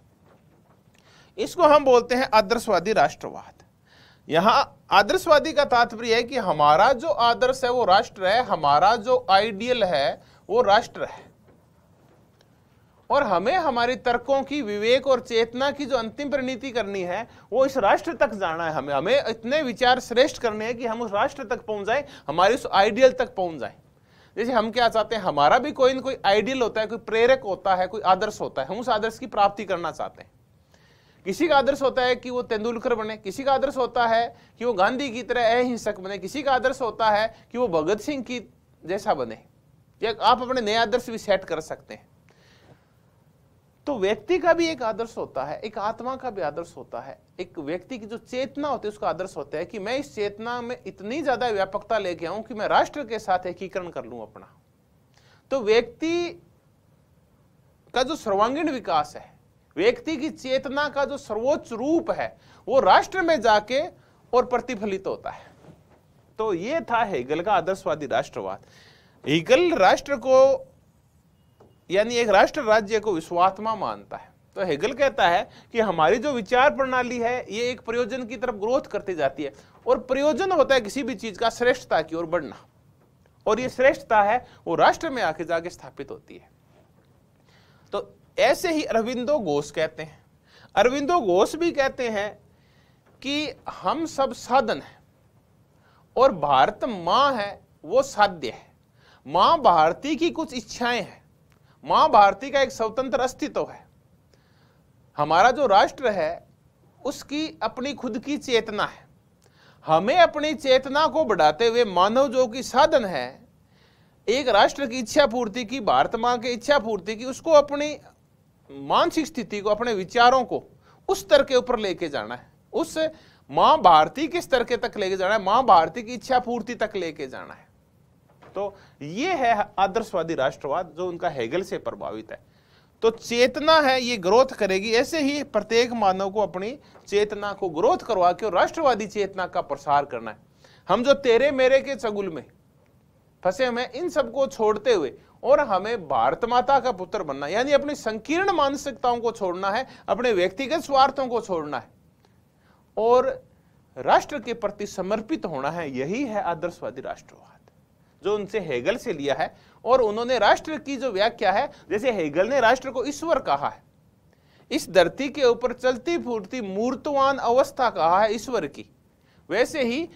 इसको हम बोलते हैं आदर्शवादी राष्ट्रवाद। यहां आदर्शवादी का तात्पर्य है कि हमारा जो आदर्श है वो राष्ट्र है, हमारा जो आइडियल है वो राष्ट्र है, और हमें हमारी तर्कों की, विवेक और चेतना की जो अंतिम परिणति करनी है वो इस राष्ट्र तक जाना है। हमें इतने विचार श्रेष्ठ करने हैं कि हम उस राष्ट्र तक पहुंच जाए, हमारे उस आइडियल तक पहुंच जाए। जैसे हम क्या चाहते हैं, हमारा भी कोई न कोई आइडियल होता है, कोई प्रेरक होता है, कोई आदर्श होता है, हम उस आदर्श की प्राप्ति करना चाहते हैं। किसी का आदर्श होता है कि वो तेंदुलकर बने, किसी का आदर्श होता है कि वो गांधी की तरह अहिंसक बने, किसी का आदर्श होता है कि वो भगत सिंह की जैसा बने, या आप अपने नए आदर्श भी सेट कर सकते हैं। तो व्यक्ति का भी एक आदर्श होता है, एक आत्मा का भी आदर्श होता है, एक व्यक्ति की जो चेतना होती है उसका आदर्श होता है कि मैं इस चेतना में इतनी ज्यादा व्यापकता लेके आऊं कि मैं राष्ट्र के साथ एकीकरण कर लूं अपना। तो व्यक्ति का जो सर्वांगीण विकास है, व्यक्ति की चेतना का जो सर्वोच्च रूप है, वो राष्ट्र में जाके और प्रतिफलित होता है। तो ये था हेगल का आदर्शवादी राष्ट्रवाद। हेगल राष्ट्र को, यानी एक राष्ट्र राज्य को विश्वात्मा मानता है। तो हेगल कहता है कि हमारी जो विचार प्रणाली है ये एक प्रयोजन की तरफ ग्रोथ करती जाती है, और प्रयोजन होता है किसी भी चीज का श्रेष्ठता की ओर बढ़ना, और ये श्रेष्ठता है वो राष्ट्र में आके जाके स्थापित होती है। तो ऐसे ही अरविंदो घोष कहते हैं, अरविंदो घोष भी कहते हैं कि हम सब साधन हैं और भारत मां है वो साध्य है। मां भारती की कुछ इच्छाएं हैं, मां भारती का एक स्वतंत्र अस्तित्व है। हमारा जो राष्ट्र है उसकी अपनी खुद की चेतना है। हमें अपनी चेतना को बढ़ाते हुए मानव जो कि साधन है एक राष्ट्र की इच्छा पूर्ति की, भारत मां की इच्छा पूर्ति की, उसको अपनी मानसिक स्थिति को, अपने विचारों को उस स्तर के ऊपर लेके जाना है, उस मां भारती के स्तर के तक लेके जाना है, मां भारती की इच्छा पूर्ति तक लेके जाना है। तो ये है आदर्शवादी राष्ट्रवाद जो उनका हेगल से प्रभावित है। तो चेतना है ये ग्रोथ करेगी, ऐसे ही प्रत्येक मानव को अपनी चेतना को ग्रोथ करवा के और राष्ट्रवादी चेतना का प्रसार करना है। हम जो तेरे मेरे के चंगुल में फंसे हुए इन सबको छोड़ते हुए और हमें भारत माता का पुत्र बनना, यानी अपनी संकीर्ण मानसिकताओं को छोड़ना है, अपने व्यक्तिगत स्वार्थों को छोड़ना है और राष्ट्र के प्रति समर्पित होना है। यही है आदर्शवादी राष्ट्रवाद जो उनसे हेगल से लिया है। और उन्होंने राष्ट्र की जो व्याख्या है, जैसे हेगल ने राष्ट्र को ईश्वर कहा है, इस धरती के ऊपर चलती फूटती मूर्तवान अवस्था कहा है ईश्वर की, वैसे ही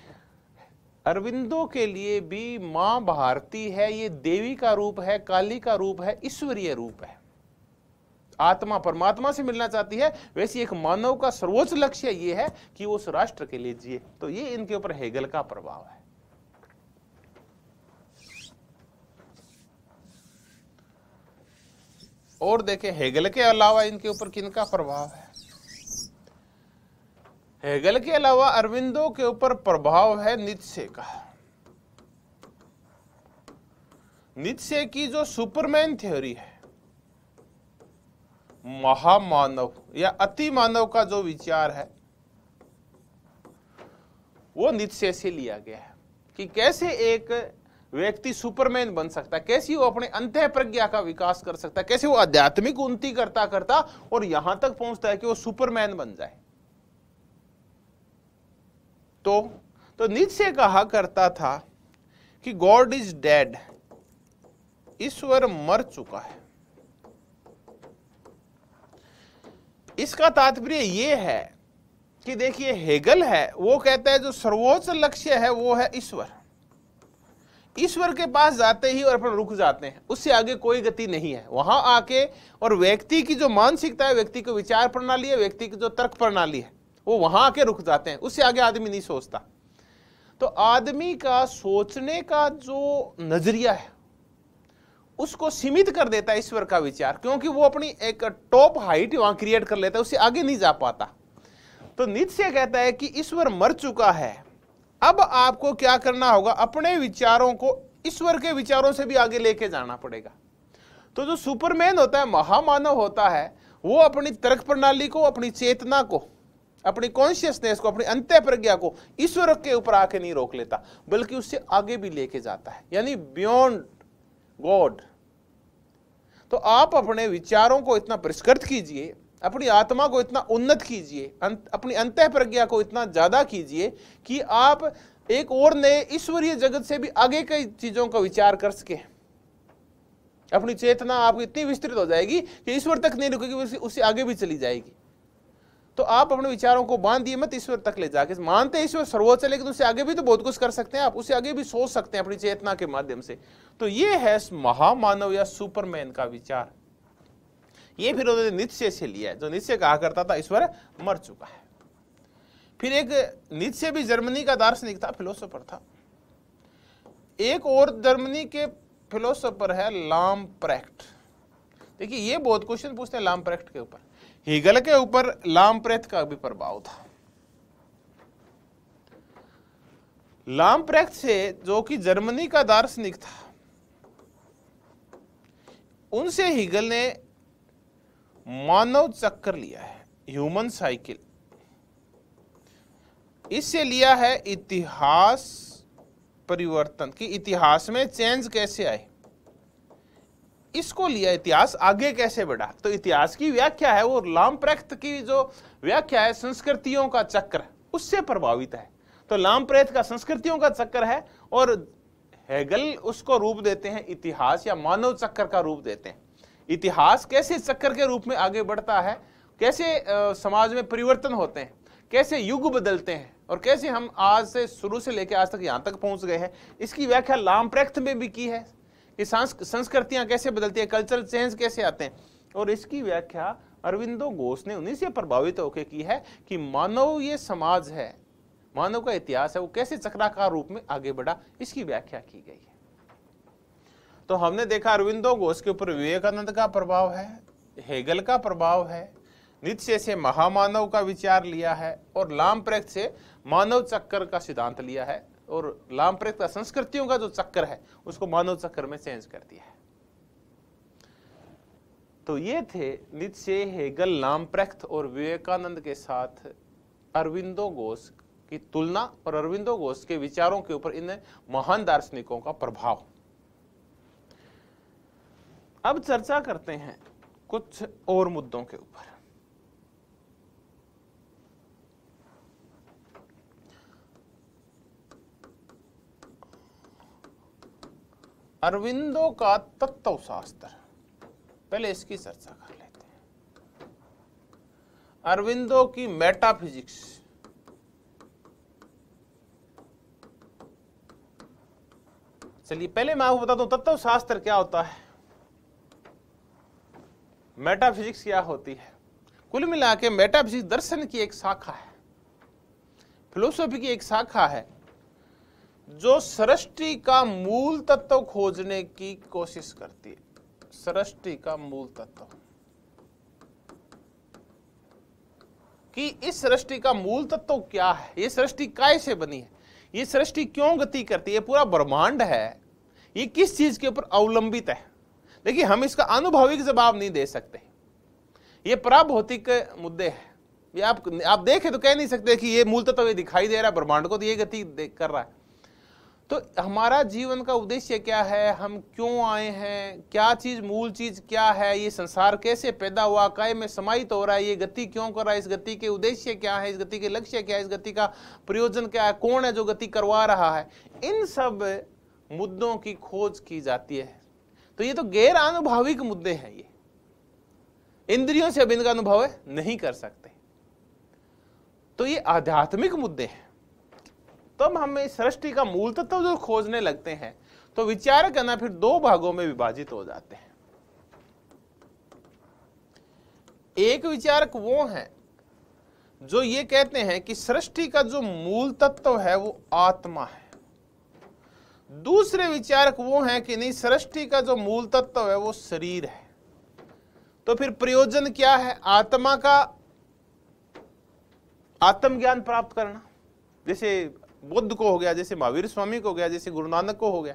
अरविंदो के लिए भी मां भारती है ये देवी का रूप है, काली का रूप है, ईश्वरीय रूप है। आत्मा परमात्मा से मिलना चाहती है, वैसे एक मानव का सर्वोच्च लक्ष्य ये है कि वो उस राष्ट्र के लिए जिए। तो ये इनके ऊपर हेगल का प्रभाव है। और देखें हेगल के अलावा इनके ऊपर किनका प्रभाव है। हेगल के अलावा अरविंदो के ऊपर प्रभाव है नीत्शे का। नीत्शे की जो सुपरमैन थ्योरी है, महामानव या अति मानव का जो विचार है वो नीत्शे से लिया गया है कि कैसे एक व्यक्ति सुपरमैन बन सकता है, कैसे वो अपने अंतः प्रज्ञा का विकास कर सकता है, कैसे वो आध्यात्मिक उन्नति करता करता और यहां तक पहुंचता है कि वो सुपरमैन बन जाए। तो नीत्शे कहा करता था कि गॉड इज डेड, ईश्वर मर चुका है। इसका तात्पर्य ये है कि देखिए हेगल है, वो कहता है जो सर्वोच्च लक्ष्य है वो है ईश्वर। ईश्वर के पास जाते ही और अपन रुक जाते हैं, उससे आगे कोई गति नहीं है। वहां आके और व्यक्ति की जो मानसिकता है, व्यक्ति की विचार प्रणाली है, व्यक्ति की जो तर्क प्रणाली है, वो वहां आके रुक जाते हैं, उससे आगे आदमी नहीं सोचता। तो आदमी का सोचने का जो नजरिया है उसको सीमित कर देता है ईश्वर का विचार, क्योंकि वो अपनी एक टॉप हाइट वहां क्रिएट कर लेता है, उससे आगे नहीं जा पाता। तो नीत्शे कहता है कि ईश्वर मर चुका है, अब आपको क्या करना होगा, अपने विचारों को ईश्वर के विचारों से भी आगे लेके जाना पड़ेगा। तो जो सुपरमैन होता है, महामानव होता है, वो अपनी तर्क प्रणाली को, अपनी चेतना को, अपनी कॉन्शियसनेस को, अपनी अंतः प्रज्ञा को ईश्वर के ऊपर आके नहीं रोक लेता, बल्कि उससे आगे भी लेके जाता है, यानी बियॉन्ड गॉड। तो आप अपने विचारों को इतना परिष्कृत कीजिए, अपनी आत्मा को इतना उन्नत कीजिए, अपनी अंतः प्रज्ञा को इतना ज्यादा कीजिए कि आप एक और नए ईश्वरीय जगत से भी आगे कई चीजों का विचार कर सके। अपनी चेतना आपकी इतनी विस्तृत हो जाएगी कि ईश्वर तक नहीं रुकेगी, उससे आगे भी चली जाएगी। तो आप अपने विचारों को बांध दिए मत ईश्वर तक ले जाके, मानते ईश्वर सर्वोच्च है, लेकिन उससे आगे भी तो बहुत कुछ कर सकते हैं आप, उससे आगे भी सोच सकते हैं अपनी चेतना के माध्यम से। तो ये है महामानव या सुपरमैन का विचार। ये फिर उन्होंने नीत्शे से लिया है, जो नीत्शे कहा करता था ईश्वर मर चुका है। फिर एक नीत्शे भी जर्मनी का दार्शनिक था, फिलोसोफर था। एक और जर्मनी के फिलोसोफर है लाम्प्रेक्ट। देखिए ये बहुत क्वेश्चन पूछते हैं लाम्प्रेक्ट के ऊपर। हेगल के ऊपर लाम्प्रेक्ट का भी प्रभाव था। लाम्प्रेक्ट से, जो कि जर्मनी का दार्शनिक था, उनसे हेगल ने मानव चक्कर लिया है, ह्यूमन साइकिल। इससे लिया है इतिहास परिवर्तन, कि इतिहास में चेंज कैसे आए, इसको लिया, इतिहास आगे कैसे बढ़ा। तो इतिहास की व्याख्या है वो लाम्प्रेक्ट की जो व्याख्या है संस्कृतियों का चक्र, उससे प्रभावित है। तो लाम्प्रेक्ट का संस्कृतियों का चक्र है और हेगल उसको रूप देते हैं इतिहास या मानव चक्र का रूप देते हैं। इतिहास कैसे चक्र के रूप में आगे बढ़ता है, कैसे समाज में परिवर्तन होते हैं, कैसे युग बदलते हैं और कैसे हम आज से शुरू से लेकर आज तक यहां तक पहुंच गए हैं, इसकी व्याख्या लाम्प्रेक्ट में भी की है कि संस्कृतियां कैसे बदलती है, कल्चरल चेंज कैसे आते हैं। और इसकी व्याख्या अरविंदो घोष ने उन्हीं से प्रभावित होकर की है कि मानव ये समाज है, मानव का इतिहास है, वो कैसे चक्राकार रूप में आगे बढ़ा, इसकी व्याख्या की गई है। तो हमने देखा अरविंदो घोष के ऊपर विवेकानंद का प्रभाव है, हेगल का प्रभाव है, नीत्शे से महामानव का विचार लिया है और लाम्प्रेक्ट से मानव चक्र का सिद्धांत लिया है, और लाम्प्रेक्ट का संस्कृतियों का जो चक्र है उसको मानव चक्र में चेंज कर दिया है। तो ये थे नीत्शे, हेगल, लाम्प्रेक्ट और विवेकानंद के साथ अरविंदो घोष की तुलना और अरविंदो घोष के विचारों के ऊपर इन महान दार्शनिकों का प्रभाव। अब चर्चा करते हैं कुछ और मुद्दों के ऊपर। अरविंदो का तत्वशास्त्र, पहले इसकी चर्चा कर लेते हैं। अरविंदो की मेटाफिजिक्स, चलिए पहले मैं आपको बताता हूं तत्वशास्त्र क्या होता है, मेटाफिजिक्स क्या होती है। कुल मिला के मेटाफिजिक्स दर्शन की एक शाखा है, फिलोसॉफी की एक शाखा है, जो सृष्टि का मूल तत्व खोजने की कोशिश करती है। सृष्टि का मूल तत्व, कि इस सृष्टि का मूल तत्व क्या है, ये सृष्टि कैसे बनी है, ये सृष्टि क्यों गति करती है, पूरा ब्रह्मांड है, ये किस चीज के ऊपर अवलंबित है। देखिए हम इसका अनुभविक जवाब नहीं दे सकते, ये पराभौतिक मुद्दे हैं। ये आप देखें तो कह नहीं सकते कि ये मूल तत्व दिखाई दे रहा है ब्रह्मांड को, तो ये गति कर रहा है। तो हमारा जीवन का उद्देश्य क्या है, हम क्यों आए हैं, क्या चीज मूल चीज क्या है, ये संसार कैसे पैदा हुआ, काय में समाहित हो रहा है, ये गति क्यों कर रहा है, इस गति के उद्देश्य क्या है, इस गति के लक्ष्य क्या है, इस गति का प्रयोजन क्या है, कौन है जो गति करवा रहा है, इन सब मुद्दों की खोज की जाती है। तो ये तो गैर आनुभाविक मुद्दे हैं, ये इंद्रियों से अब इनका अनुभव नहीं कर सकते। तो ये आध्यात्मिक मुद्दे हैं। तब हम इस सृष्टि का मूल तत्व जो खोजने लगते हैं तो विचार करना फिर दो भागों में विभाजित हो जाते हैं। एक विचारक वो हैं जो ये कहते हैं कि सृष्टि का जो मूल तत्व है वो आत्मा है। दूसरे विचारक वो हैं कि नहीं, सृष्टि का जो मूल तत्व है वो शरीर है। तो फिर प्रयोजन क्या है? आत्मा का आत्मज्ञान प्राप्त करना, जैसे बुद्ध को हो गया, जैसे महावीर स्वामी को हो गया, जैसे गुरु नानक को हो गया,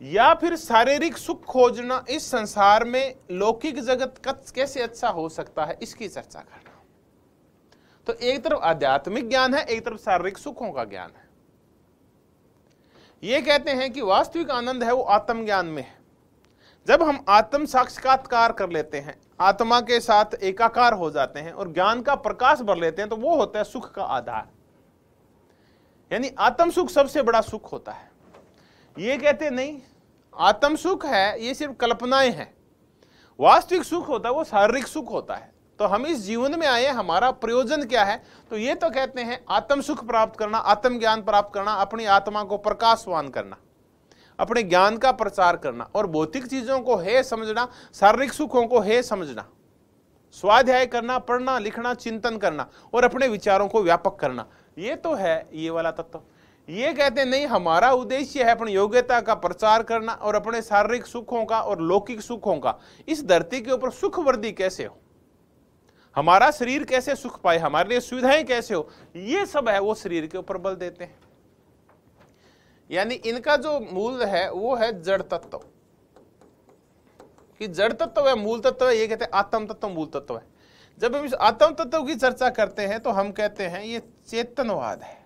या फिर शारीरिक सुख खोजना, इस संसार में लौकिक जगत कैसे अच्छा हो सकता है, इसकी चर्चा करना। तो एक तरफ आध्यात्मिक ज्ञान है, एक तरफ शारीरिक सुखों का ज्ञान है। ये कहते हैं कि वास्तविक आनंद है वो आत्मज्ञान में है। जब हम आत्म साक्षात्कार कर लेते हैं, आत्मा के साथ एकाकार हो जाते हैं और ज्ञान का प्रकाश भर लेते हैं, तो वो होता है सुख का आधार। यानी आत्म सुख सबसे बड़ा सुख होता है। ये कहते नहीं, आत्म सुख है ये सिर्फ कल्पनाएं हैं, वास्तविक सुख होता है वो शारीरिक सुख होता है। तो हम इस जीवन में आए, हमारा प्रयोजन क्या है? तो ये तो कहते हैं आत्म सुख प्राप्त करना, आत्म ज्ञान प्राप्त करना, अपनी आत्मा को प्रकाशवान करना, अपने ज्ञान का प्रचार करना, और भौतिक चीजों को है समझना, शारीरिक सुखों को है समझना, स्वाध्याय करना, पढ़ना लिखना, चिंतन करना और अपने विचारों को व्यापक करना। ये तो है ये वाला तत्व। ये कहते नहीं, हमारा उद्देश्य है अपनी योग्यता का प्रचार करना और अपने शारीरिक सुखों का और लौकिक सुखों का, इस धरती के ऊपर सुख वृद्धि कैसे हो, हमारा शरीर कैसे सुख पाए, हमारे लिए सुविधाएं कैसे हो, ये सब है वो शरीर के ऊपर बल देते हैं। यानी इनका जो मूल है वो है जड़ तत्व, कि जड़ तत्व है मूल तत्व है। ये कहते हैं आत्म तत्व मूल तत्व है। जब हम इस आत्म तत्व की चर्चा करते हैं तो हम कहते हैं ये चेतनवाद है,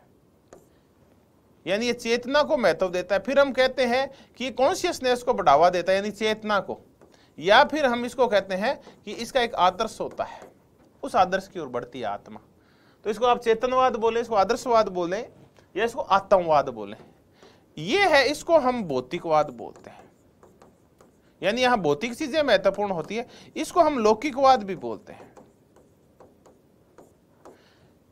यानी ये चेतना को महत्व देता है। फिर हम कहते हैं कि कॉन्शियसनेस को बढ़ावा देता है, यानी चेतना को। या फिर हम इसको कहते हैं कि इसका एक आदर्श होता है, उस आदर्श की ओर बढ़ती है आत्मा। तो इसको आप चेतनवाद बोले, इसको आदर्शवाद बोले, या इसको आत्मवाद बोले। ये है, इसको हम भौतिकवाद बोलते हैं, यानी यहां भौतिक चीजें महत्वपूर्ण होती है। इसको हम लौकिकवाद भी बोलते हैं।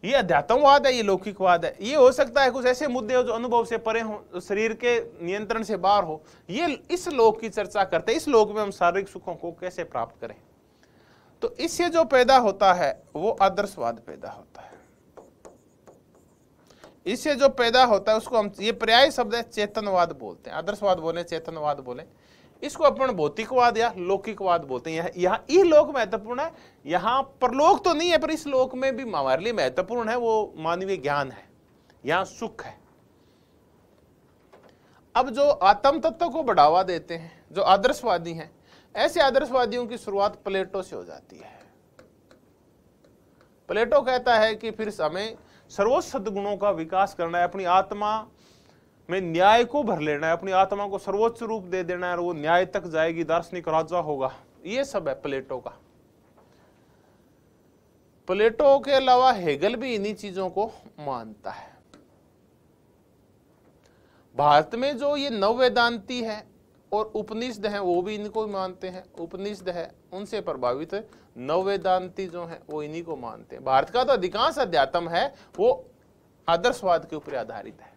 ये अध्यात्मवाद है, ये लौकिकवाद है। ये हो सकता है कुछ ऐसे मुद्दे हो जो अनुभव से परे हो, शरीर के नियंत्रण से बाहर हो। ये इस लोक की चर्चा करते हैं, इस लोक में हम शारीरिक सुखों को कैसे प्राप्त करें। तो इससे जो पैदा होता है वो आदर्शवाद पैदा होता है। इससे जो पैदा होता है उसको हम, ये पर्याय शब्द है, चेतनवाद बोलते हैं। आदर्शवाद बोले, चेतनवाद बोले, इसको अपन भौतिकवाद या लौकिकवाद बोलते हैं। यहाँ ये लोक महत्वपूर्ण है, यहाँ परलोक तो नहीं है, पर इस लोक में भी हमारे लिए महत्वपूर्ण है वो मानवीय ज्ञान है, यहाँ सुख है। अब जो आत्म तत्व को बढ़ावा देते हैं, जो आदर्शवादी हैं, ऐसे आदर्शवादियों की शुरुआत प्लेटो से हो जाती है। प्लेटो कहता है कि फिर हमें सर्वोच्च सद्गुणों का विकास करना है, अपनी आत्मा में न्याय को भर लेना है, अपनी आत्मा को सर्वोच्च रूप दे देना है और वो न्याय तक जाएगी, दार्शनिक राजा होगा। ये सब है प्लेटो का। प्लेटो के अलावा हेगल भी इन्हीं चीजों को मानता है। भारत में जो ये नववेदांती है और उपनिषद है वो भी इनको मानते हैं। उपनिषद है उनसे प्रभावित नववेदांती जो है वो इन्हीं को मानते हैं। भारत का तो अधिकांश अध्यात्म है वो आदर्शवाद के ऊपर आधारित है।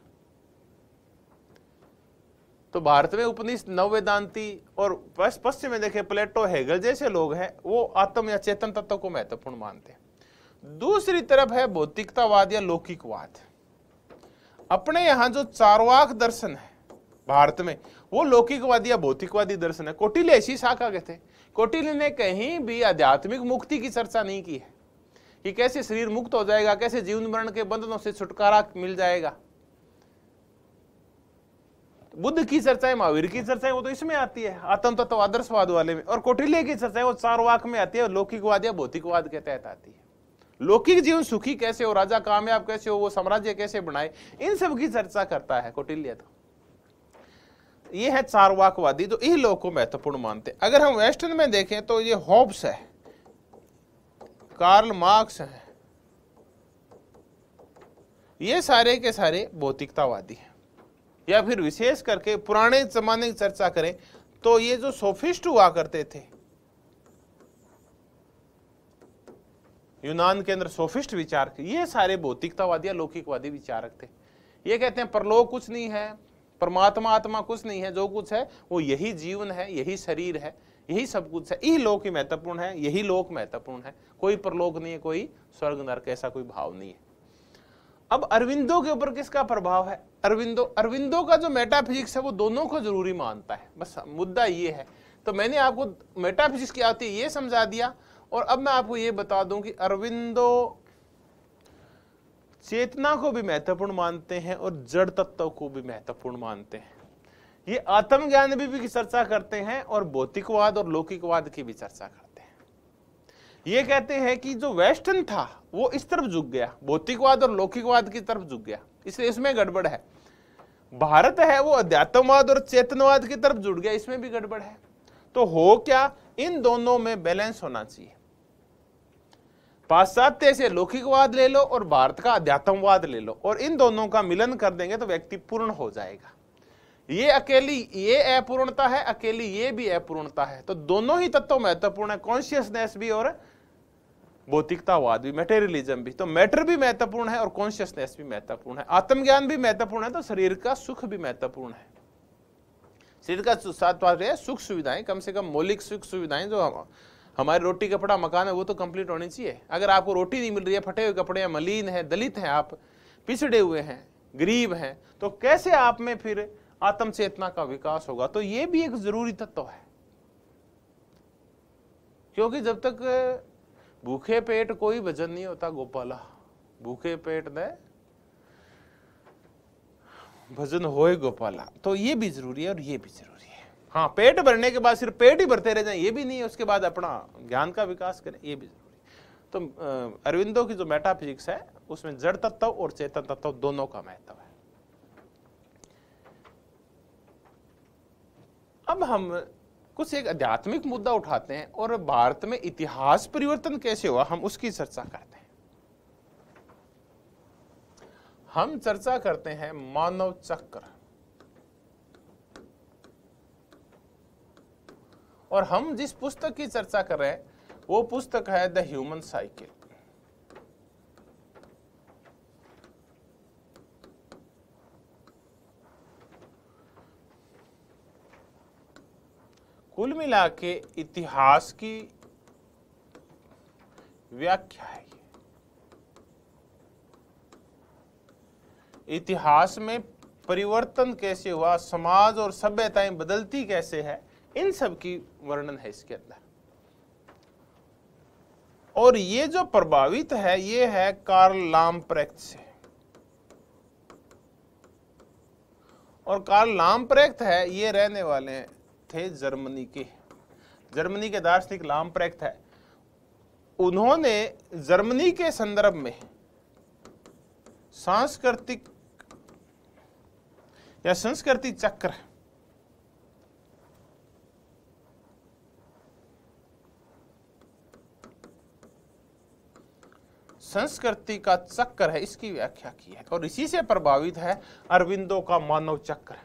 तो भारत में उपनिषद, नववेदांती और पश्चिम में देखे प्लेटो, हेगल जैसे लोग हैं वो आत्म या चेतन तत्व को महत्वपूर्ण मानते हैं। दूसरी तरफ है भौतिकतावाद या लौकिकवाद। अपने यहाँ जो चार्वाक दर्शन है भारत में वो लौकिकवादी या भौतिकवादी दर्शन है। कौटिल्य ऐसी शाखा के थे। कौटिल्य ने कहीं भी आध्यात्मिक मुक्ति की चर्चा नहीं की है कि कैसे शरीर मुक्त हो जाएगा, कैसे जीवन मरण के बंधनों से छुटकारा मिल जाएगा। बुद्ध की चर्चाएं, महावीर की चर्चाएं वो तो इसमें आती है, आत्म तत्व आदर्शवाद वाले में। और कौटिल्य की चर्चाएं वो चार्वाक में आती है, लौकिकवाद या भौतिकवाद के तहत आती है। लौकिक जीवन सुखी कैसे हो, राजा कामयाब कैसे हो, वो साम्राज्य कैसे बनाए, इन सब की चर्चा करता है कौटिल्य। तो ये है चार्वाकवादी जो इन लोगों को महत्वपूर्ण मानते। अगर हम वेस्टर्न में देखें तो ये हॉब्स है, कार्ल मार्क्स है, ये सारे के सारे भौतिकतावादी हैं। या फिर विशेष करके पुराने जमाने की चर्चा करें तो ये जो सोफिस्ट हुआ करते थे यूनान के अंदर सोफिस्ट विचार, ये सारे भौतिकतावादी या लौकिकवादी विचारक थे। ये कहते हैं परलोक कुछ नहीं है, परमात्मा आत्मा कुछ नहीं है, जो कुछ है वो यही जीवन है, यही शरीर है, यही सब कुछ है, यही लोक ही महत्वपूर्ण है, यही लोक महत्वपूर्ण है, कोई परलोक नहीं है, कोई स्वर्ग नरक, ऐसा कोई भाव नहीं है। अब अरविंदो के ऊपर किसका प्रभाव है? अरविंदो का जो मेटाफिजिक्स है वो दोनों को जरूरी मानता है, बस मुद्दा ये है। तो मैंने आपको मेटाफिजिक्स की आती है ये समझा दिया, और अब मैं आपको ये बता दूं कि अरविंदो चेतना को भी महत्वपूर्ण मानते हैं और जड़ तत्व को भी महत्वपूर्ण मानते हैं। ये आत्मज्ञान भी चर्चा करते हैं और भौतिकवाद और लौकिकवाद की भी चर्चा करते हैं। ये कहते हैं कि जो वेस्टर्न था वो इस तरफ झुक गया, भौतिकवाद और लौकिकवाद की तरफ झुक गया, इसलिए इसमें गड़बड़ है। भारत है वो अध्यात्मवाद और चेतनवाद की तरफ जुड़ गया, इसमें भी गड़बड़ है। तो हो क्या, इन दोनों में बैलेंस होना चाहिए। पाश्चात्य से लौकिकवाद ले लो और भारत का अध्यात्मवाद ले लो, और इन दोनों का मिलन कर देंगे तो व्यक्ति पूर्ण हो जाएगा। ये अकेली ये अपूर्णता है, अकेली ये भी अपूर्णता है, तो दोनों ही तत्व महत्वपूर्ण है, कॉन्शियसनेस भी और भौतिकतावाद भी, मटेरियलिज्म भी। तो मैटर भी महत्वपूर्ण है और कॉन्शियसनेस भी महत्वपूर्ण है, आत्मज्ञान भी महत्वपूर्ण है, तो शरीर का सुख भी महत्वपूर्ण है। शरीर का साथ सुख सुविधाएं, कम से कम मौलिक सुख सुविधाएं, जो हमारी रोटी कपड़ा मकान है वो तो कंप्लीट होनी चाहिए। अगर आपको रोटी नहीं मिल रही है, फटे हुए कपड़े हैं, मलिन है, दलित हैं, आप पिछड़े हुए हैं, गरीब हैं, तो कैसे आप में फिर आत्म चेतना का विकास होगा? तो ये भी एक जरूरी तत्व है, क्योंकि जब तक भूखे पेट कोई भजन नहीं होता गोपाला, भूखे पेट ने भजन होए गोपाला। तो ये भी जरूरी है और ये भी जरूरी है। हाँ, पेट भरने के बाद सिर्फ पेट ही भरते रह जाए ये भी नहीं है, उसके बाद अपना ज्ञान का विकास करें, ये भी जरूरी। तो अरविंदो की जो मेटाफिजिक्स है उसमें जड़ तत्व और चेतन तत्व दोनों का महत्व है। अब हम कुछ एक आध्यात्मिक मुद्दा उठाते हैं और भारत में इतिहास परिवर्तन कैसे हुआ, हम उसकी चर्चा करते हैं। हम चर्चा करते हैं मानव चक्र, और हम जिस पुस्तक की चर्चा कर रहे हैं वो पुस्तक है द ह्यूमन साइकिल। कुल मिला के इतिहास की व्याख्या है। इतिहास में परिवर्तन कैसे हुआ, समाज और सभ्यताएं बदलती कैसे है, इन सब की वर्णन है इसके अंदर। और ये जो प्रभावित है ये है कार्ल लाम्प्रेक्ट से, और कार्ल लाम्प्रेक्ट है ये रहने वाले थे जर्मनी के। जर्मनी के दार्शनिक लाम्प्रेक्ट है, उन्होंने जर्मनी के संदर्भ में सांस्कृतिक या संस्कृति चक्र संस्कृति का चक्र है, इसकी व्याख्या की है, और इसी से प्रभावित है अरविंदो का मानव चक्र।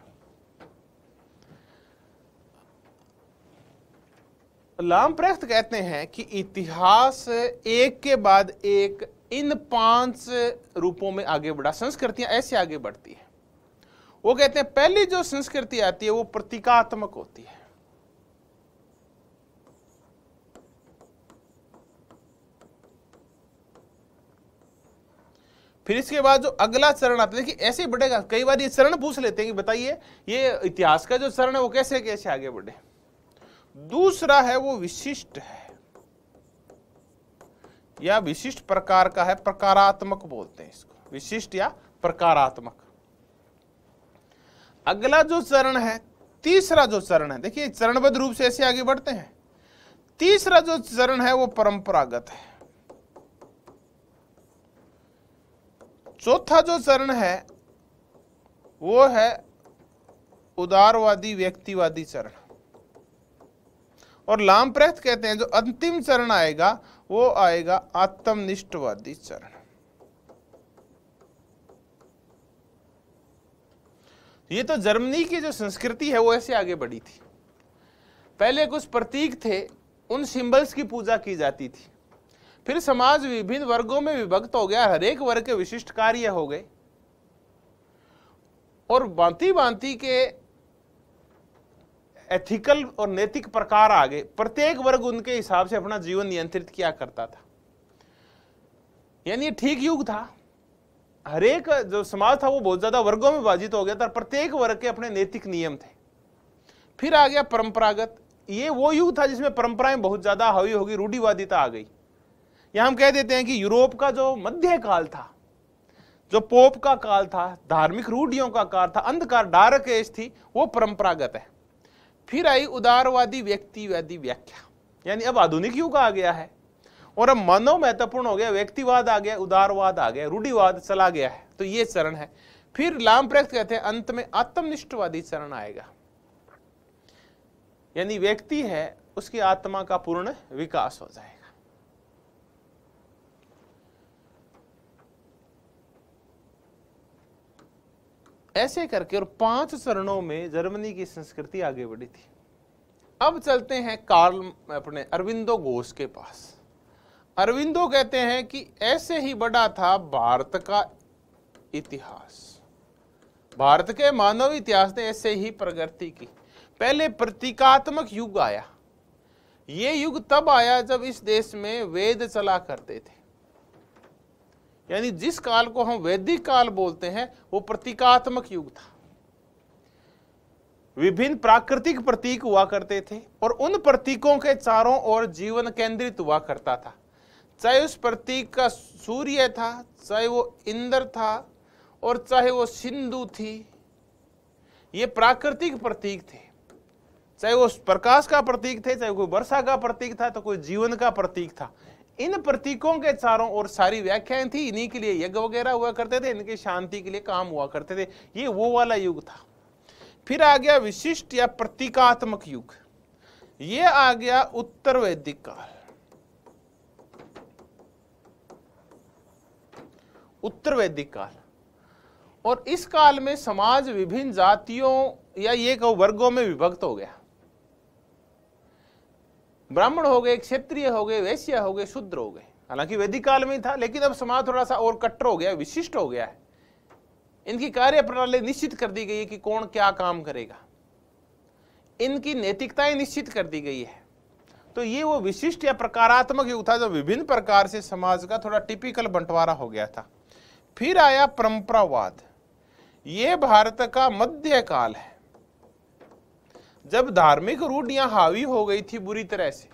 लाम्प्रेक्ट कहते हैं कि इतिहास एक के बाद एक इन 5 रूपों में आगे बढ़ा, संस्कृतियां ऐसे आगे बढ़ती है। वो कहते हैं पहली जो संस्कृति आती है वो प्रतीकात्मक होती है, फिर इसके बाद जो अगला चरण आता है, देखिए ऐसे ही बढ़ेगा। कई बार ये चरण पूछ लेते हैं कि बताइए ये इतिहास का जो चरण है वो कैसे कैसे आगे बढ़े। दूसरा है वो विशिष्ट है या विशिष्ट प्रकार का है, प्रकारात्मक बोलते हैं इसको, विशिष्ट या प्रकारात्मक। अगला जो चरण है, तीसरा जो चरण है, देखिए चरणबद्ध रूप से ऐसे आगे बढ़ते हैं। तीसरा जो चरण है वो परंपरागत है। चौथा जो चरण है वो है उदारवादी व्यक्तिवादी चरण, और लाम्प्रेक्ट कहते हैं जो अंतिम चरण आएगा वो आएगा आत्मनिष्ठवादी चरण। ये तो जर्मनी की जो संस्कृति है वो ऐसे आगे बढ़ी थी। पहले कुछ प्रतीक थे, उन सिंबल्स की पूजा की जाती थी। फिर समाज विभिन्न वर्गों में विभक्त हो गया, हर एक वर्ग के विशिष्ट कार्य हो गए और भांति भांति के एथिकल और नैतिक प्रकार आ गए। प्रत्येक वर्ग उनके हिसाब से अपना जीवन नियंत्रित किया करता था। यानी ये ठीक युग था। हर एक जो समाज था वो बहुत ज्यादा वर्गों में विभाजित हो गया था, प्रत्येक वर्ग के अपने नैतिक नियम थे। फिर आ गया परंपरागत। ये वो युग था जिसमें परंपराएं बहुत ज्यादा हावी होगी, रूढ़िवादिता आ गई। यहां हम कह देते हैं कि यूरोप का जो मध्य काल था, जो पोप का काल था, धार्मिक रूढ़ियों का काल था, अंधकार डार्क एज थी, वो परंपरागत है। फिर आई उदारवादी व्यक्तिवादी व्याख्या, यानी अब आधुनिक युग आ गया है और अब मानव महत्वपूर्ण हो गया, व्यक्तिवाद आ गया, उदारवाद आ गया, रूढ़िवाद चला गया है। तो ये चरण है। फिर लामप्रक्त कहते हैं अंत में आत्मनिष्ठवादी चरण आएगा, यानी व्यक्ति है उसकी आत्मा का पूर्ण विकास हो जाएगा। ऐसे करके और 5 चरणों में जर्मनी की संस्कृति आगे बढ़ी थी। अब चलते हैं कार्ल अपने अरविंदो घोष के पास। अरविंदो कहते हैं कि ऐसे ही बड़ा था भारत का इतिहास। भारत के मानव इतिहास ने ऐसे ही प्रगति की। पहले प्रतीकात्मक युग आया। ये युग तब आया जब इस देश में वेद चला करते थे, यानी जिस काल को हम वैदिक काल बोलते हैं वो प्रतीकात्मक युग था। विभिन्न प्राकृतिक प्रतीक हुआ करते थे और उन प्रतीकों के चारों ओर जीवन केंद्रित हुआ करता था। चाहे उस प्रतीक का सूर्य था, चाहे वो इंद्र था और चाहे वो सिंधु थी, ये प्राकृतिक प्रतीक थे। चाहे वो प्रकाश का प्रतीक थे, चाहे कोई वर्षा का प्रतीक था, तो कोई जीवन का प्रतीक था। इन प्रतीकों के चारों ओर सारी व्याख्याएं थी। इन्हीं के लिए यज्ञ वगैरह हुआ करते थे, इनकी शांति के लिए काम हुआ करते थे। ये वो वाला युग था। फिर आ गया विशिष्ट या प्रतीकात्मक युग। ये आ गया उत्तर वैदिक काल। उत्तर वैदिक काल, और इस काल में समाज विभिन्न जातियों या ये कहो वर्गों में विभक्त हो गया। ब्राह्मण हो गए, क्षत्रिय हो गए, वैश्य हो गए, शूद्र हो गए। हालांकि वैदिक काल में ही था, लेकिन अब समाज थोड़ा सा और कट्टर हो गया, विशिष्ट हो गया है। इनकी कार्य प्रणाली निश्चित कर दी गई है कि कौन क्या काम करेगा। इनकी नैतिकताएं निश्चित कर दी गई है। तो ये वो विशिष्ट या प्रकारात्मक युग था जब विभिन्न प्रकार से समाज का थोड़ा टिपिकल बंटवारा हो गया था। फिर आया परंपरावाद। ये भारत का मध्य काल है, जब धार्मिक रूढ़ियां हावी हो गई थी बुरी तरह से,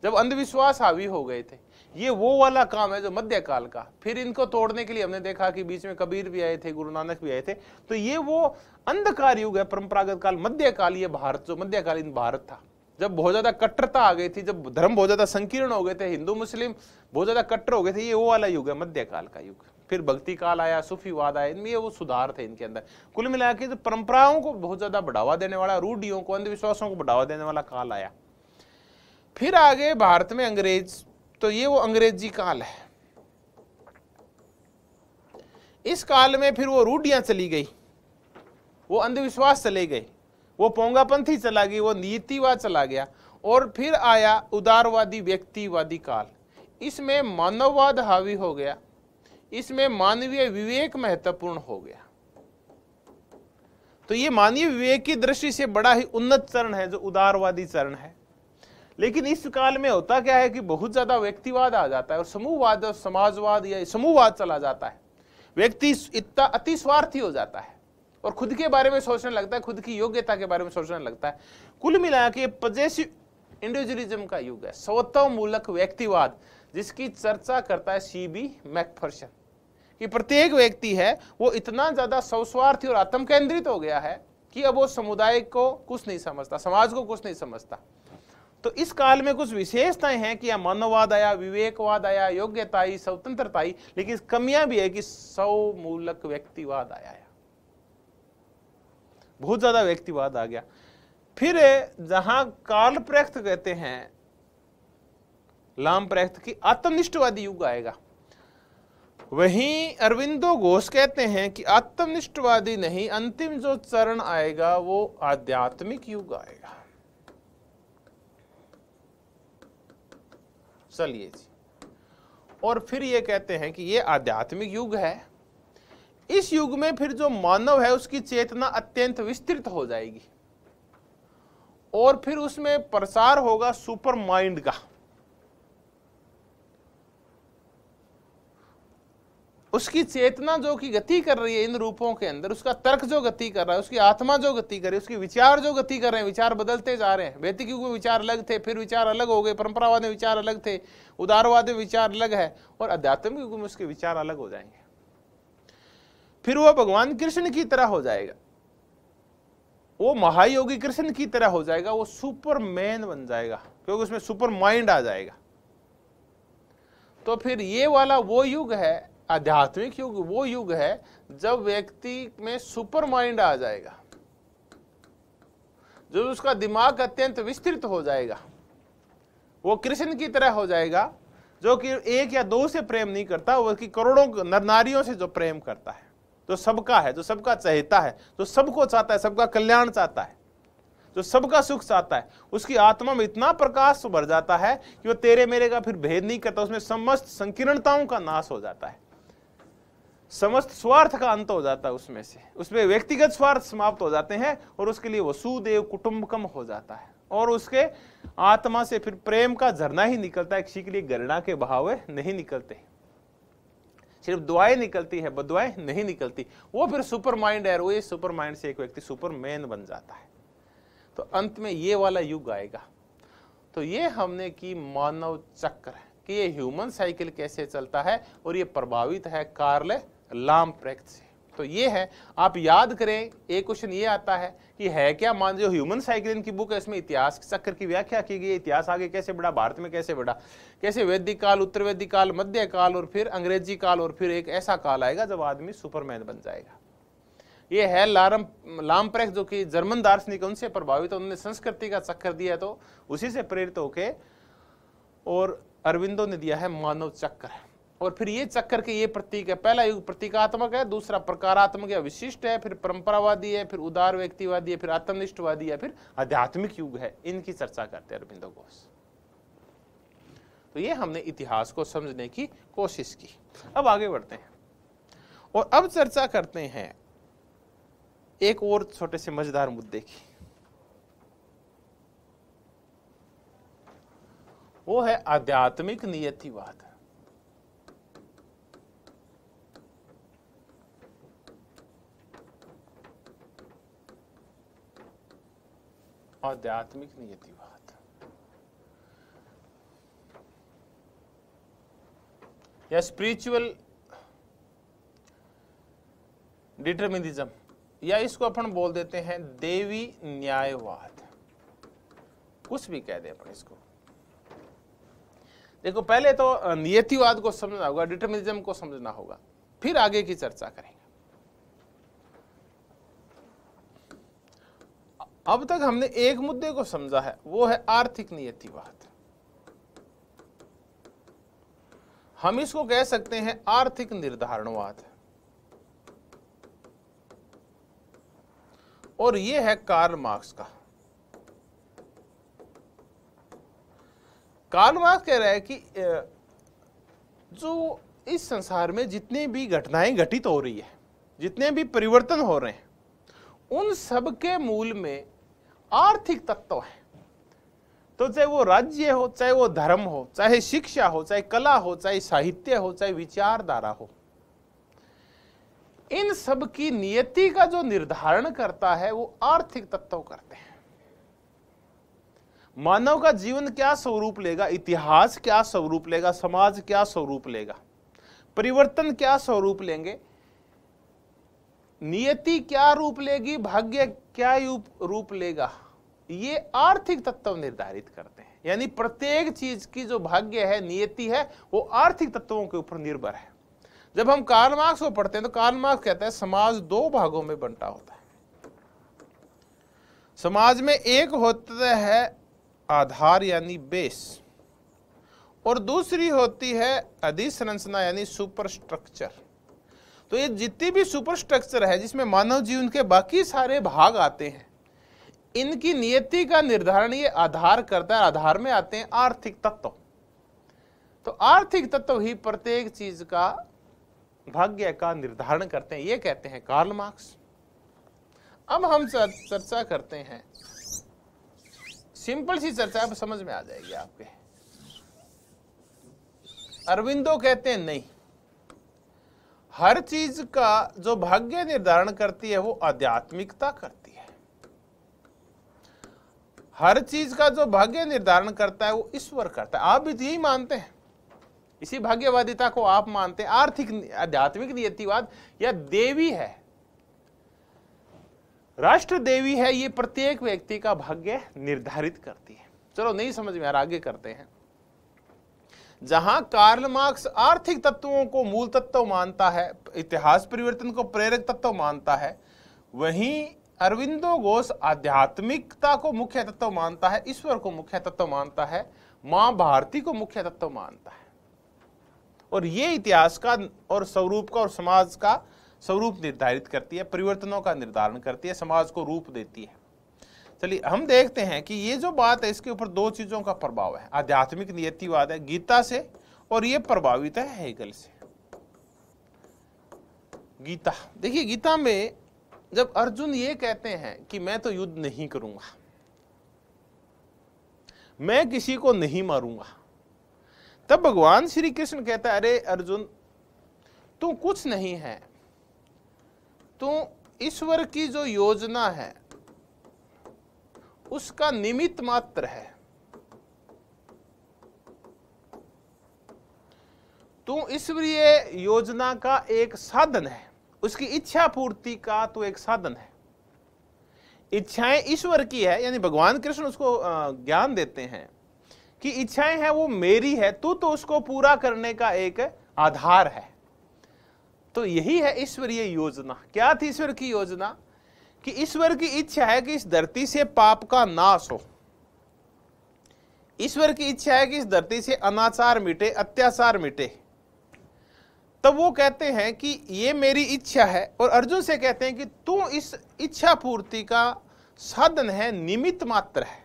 जब अंधविश्वास हावी हो गए थे। ये वो वाला काम है जो मध्य काल का। फिर इनको तोड़ने के लिए हमने देखा कि बीच में कबीर भी आए थे, गुरु नानक भी आए थे। तो ये वो अंधकार युग है, परंपरागत काल, मध्य काल। ये भारत जो मध्यकालीन भारत था, जब बहुत ज्यादा कट्टरता आ गई थी, जब धर्म बहुत ज्यादा संकीर्ण हो गए थे, हिंदू मुस्लिम बहुत ज्यादा कट्टर हो गए थे, ये वो वाला युग है, मध्य काल का युग। फिर भक्ति काल आया, सूफीवाद आया, इनमें वो सुधार थे इनके अंदर। कुल मिला के जो परंपराओं को बहुत ज्यादा बढ़ावा देने वाला, रूढ़ियों को, अंधविश्वासों को बढ़ावा देने वाला काल आया। फिर आगे भारत में अंग्रेज, तो ये वो अंग्रेजी काल है। इस काल में फिर वो रूढ़ियां चली गई, वो अंधविश्वास चले गए, वो पोंगापंथी चला गई, वो नीतिवाद चला गया। और फिर आया उदारवादी व्यक्तिवादी काल। इसमें मानववाद हावी हो गया, इसमें मानवीय विवेक महत्वपूर्ण हो गया। तो ये मानवीय विवेक की दृष्टि से बड़ा ही उन्नत चरण है जो उदारवादी चरण है। लेकिन इस काल में होता क्या है कि बहुत ज्यादा व्यक्तिवाद आ जाता है और समूहवाद और समाजवाद या समूहवाद चला जाता है। व्यक्ति इतना अति स्वार्थी हो जाता है और खुद के बारे में सोचने लगता है, खुद की योग्यता के बारे में सोचने लगता है। कुल मिला के पॉजिटिव इंडिविजुअलिज्म का युग है, स्वतःमूलक व्यक्तिवाद, जिसकी चर्चा करता है सीबी मैकफर्सन, कि प्रत्येक व्यक्ति है वो इतना ज्यादा स्वस्वार्थी और आत्म केंद्रित हो गया है कि अब वो समुदाय को कुछ नहीं समझता, समाज को कुछ नहीं समझता। तो इस काल में कुछ विशेषताएं हैं कि मानववाद आया, विवेकवाद आया, योग्यता आई, स्वतंत्रता आई, लेकिन कमियां भी है कि स्वमूलक व्यक्तिवाद आया, बहुत ज्यादा व्यक्तिवाद आ गया। फिर जहां कार्ल प्रेख्त कहते हैं, लामप्रेख्त की आत्मनिष्ठवादी युग आएगा, वहीं अरविंदो घोष कहते हैं कि आत्मनिष्ठवादी नहीं, अंतिम जो चरण आएगा वो आध्यात्मिक युग आएगा। चलिए जी। और फिर ये कहते हैं कि ये आध्यात्मिक युग है। इस युग में फिर जो मानव है उसकी चेतना अत्यंत विस्तृत हो जाएगी और फिर उसमें प्रसार होगा सुपर माइंड का। उसकी चेतना जो कि गति कर रही है इन रूपों के अंदर, उसका तर्क जो गति कर रहा है, उसकी आत्मा जो गति कर रही है, उसके विचार जो गति कर रहे हैं, विचार बदलते जा रहे हैं। वैदिक युग में विचार अलग थे, फिर विचार अलग हो गए, परंपरावाद में विचार अलग थे, उदारवाद में विचार अलग है, और आध्यात्मिक युग में उसके विचार अलग हो जाएंगे। फिर वह भगवान कृष्ण की तरह हो जाएगा, वो महायोगी कृष्ण की तरह हो जाएगा, वो सुपरमैन बन जाएगा क्योंकि उसमें सुपर माइंड आ जाएगा। तो फिर ये वाला वो युग है, आध्यात्मिक युग वो युग है जब व्यक्ति में सुपर माइंड आ जाएगा, जब उसका दिमाग अत्यंत विस्तृत हो जाएगा, वो कृष्ण की तरह हो जाएगा, जो कि एक या दो से प्रेम नहीं करता, वो कि करोड़ों नर नारियों से जो प्रेम करता है, जो सबका है, जो सबका चाहता है, जो सबको चाहता है, सबका कल्याण चाहता है, जो सबका सुख चाहता है। उसकी आत्मा में इतना प्रकाश भर जाता है कि वो तेरे मेरे का फिर भेद नहीं करता, उसमें समस्त संकीर्णताओं का नाश हो जाता है, समस्त स्वार्थ का अंत हो जाता है उसमें व्यक्तिगत स्वार्थ समाप्त हो जाते हैं और उसके लिए वसुदेव कुटुंबकम हो जाता है और उसके आत्मा से फिर प्रेम का झरना ही निकलता है। किसी के लिए घृणा के भाव नहीं निकलते, सिर्फ दुआएं निकलती है, बदुआएं नहीं निकलती। वो फिर सुपर माइंड है, वो ये सुपर माइंड से एक व्यक्ति सुपरमैन बन जाता है। तो अंत में ये वाला युग आएगा। तो ये हमने की मानव चक्र कि ये ह्यूमन साइकिल कैसे चलता है और ये प्रभावित है कार्ल लाम्प्रेक्ट से। तो ये है, आप याद करें, एक क्वेश्चन ये आता है कि है क्या, मान जो ह्यूमन साइकिल इनकी बुक है, इसमें इतिहास चक्र की व्याख्या की गई, इतिहास आगे कैसे बढ़ा, भारत में कैसे बढ़ा, कैसे वैदिक काल, उत्तर वैदिक काल, मध्य काल और फिर अंग्रेजी काल और फिर एक ऐसा काल आएगा जब आदमी सुपरमैन बन जाएगा। ये है लाम्प्रेक्ट जो कि जर्मन दार्शनिक, उनसे प्रभावित, उन्होंने संस्कृति का चक्कर दिया तो उसी से प्रेरित होके और अरविंदो ने दिया है मानव चक्र। और फिर ये चक्कर के ये प्रतीक है, पहला युग प्रतीकात्मक है, दूसरा प्रकारात्मक या विशिष्ट है, फिर परंपरावादी है, फिर उदार व्यक्तिवादी है, फिर आत्मनिष्ठवादी है, फिर आध्यात्मिक युग है। इनकी चर्चा करते हैं अरविंदो घोष। तो ये हमने इतिहास को समझने की कोशिश की। अब आगे बढ़ते हैं और अब चर्चा करते हैं एक और छोटे से मजेदार मुद्दे की, वो है आध्यात्मिक नियतिवाद। आध्यात्मिक नियतिवाद या स्पिरिचुअल डिटरमिनिज्म, या इसको अपन बोल देते हैं देवी न्यायवाद, कुछ भी कह दे अपन इसको। देखो, पहले तो नियतिवाद को समझना होगा, डिटरमिनिज्म को समझना होगा, फिर आगे की चर्चा करेंगे। अब तक हमने एक मुद्दे को समझा है, वो है आर्थिक नियतिवाद। हम इसको कह सकते हैं आर्थिक निर्धारणवाद, और ये है कार्ल मार्क्स का। कार्ल मार्क्स कह रहा है कि जो इस संसार में जितनी भी घटनाएं घटित हो रही है, जितने भी परिवर्तन हो रहे हैं, उन सब के मूल में आर्थिक तत्व है। तो चाहे वो राज्य हो, चाहे वो धर्म हो, चाहे शिक्षा हो, चाहे कला हो, चाहे साहित्य हो, चाहे विचारधारा हो, इन सब की नियति का जो निर्धारण करता है वो आर्थिक तत्व करते हैं। मानव का जीवन क्या स्वरूप लेगा, इतिहास क्या स्वरूप लेगा, समाज क्या स्वरूप लेगा, परिवर्तन क्या स्वरूप लेंगे, नियति क्या रूप लेगी, भाग्य क्या रूप लेगा, ये आर्थिक तत्व निर्धारित करते हैं। यानी प्रत्येक चीज की जो भाग्य है, नियति है, वो आर्थिक तत्वों के ऊपर निर्भर है। जब हम कार्ल मार्क्स को पढ़ते हैं तो कार्ल मार्क्स कहता है समाज दो भागों में बंटा होता है। समाज में एक होता है आधार यानी बेस, और दूसरी होती है अधिसंरचना यानी सुपर स्ट्रक्चर। तो ये जितनी भी सुपर स्ट्रक्चर है जिसमें मानव जीवन के बाकी सारे भाग आते हैं, इनकी नियति का निर्धारण ये आधार करता है। आधार में आते हैं आर्थिक तत्व। तो आर्थिक तत्व ही प्रत्येक चीज का भाग्य का निर्धारण करते हैं, ये कहते हैं कार्ल मार्क्स। अब हम चर्चा करते हैं, सिंपल सी चर्चा अब समझ में आ जाएगी आपके। अरविंदो कहते हैं नहीं, हर चीज का जो भाग्य निर्धारण करती है वो आध्यात्मिकता करती है। हर चीज का जो भाग्य निर्धारण करता है वो ईश्वर करता है। आप भी यही मानते हैं, इसी भाग्यवादिता को आप मानते हैं। आर्थिक आध्यात्मिक नियतिवाद या देवी है, राष्ट्र देवी है, ये प्रत्येक व्यक्ति का भाग्य निर्धारित करती है। चलो नहीं समझ में आ रहा, आगे करते हैं। जहां कार्ल मार्क्स आर्थिक तत्वों को मूल तत्व मानता है, इतिहास परिवर्तन को प्रेरक तत्व मानता है, वहीं अरविंदो घोष आध्यात्मिकता को मुख्य तत्व मानता है, ईश्वर को मुख्य तत्व मानता है, मां भारती को मुख्य तत्व मानता है। और ये इतिहास का और स्वरूप का और समाज का स्वरूप निर्धारित करती है, परिवर्तनों का निर्धारण करती है, समाज को रूप देती है। चलिए हम देखते हैं कि ये जो बात है इसके ऊपर दो चीजों का प्रभाव है। आध्यात्मिक नियतिवाद है गीता से, और ये प्रभावित है हेगल से। गीता देखिए, गीता में जब अर्जुन ये कहते हैं कि मैं तो युद्ध नहीं करूंगा, मैं किसी को नहीं मारूंगा, तब भगवान श्री कृष्ण कहता है अरे अर्जुन तू कुछ नहीं है, तू ईश्वर की जो योजना है उसका निमित्त मात्र है, तू ईश्वरीय योजना का एक साधन है, उसकी इच्छा पूर्ति का तो एक साधन है। इच्छाएं ईश्वर की है, यानी भगवान कृष्ण उसको ज्ञान देते हैं कि इच्छाएं हैं वो मेरी है, तू तो उसको पूरा करने का एक आधार है। तो यही है ईश्वरीय योजना। क्या थी ईश्वर की योजना? कि ईश्वर की इच्छा है कि इस धरती से पाप का नाश हो, ईश्वर की इच्छा है कि इस धरती से अनाचार मिटे, अत्याचार मिटे। तब वो कहते हैं कि ये मेरी इच्छा है, और अर्जुन से कहते हैं कि तू इस इच्छा पूर्ति का साधन है, निमित्त मात्र है,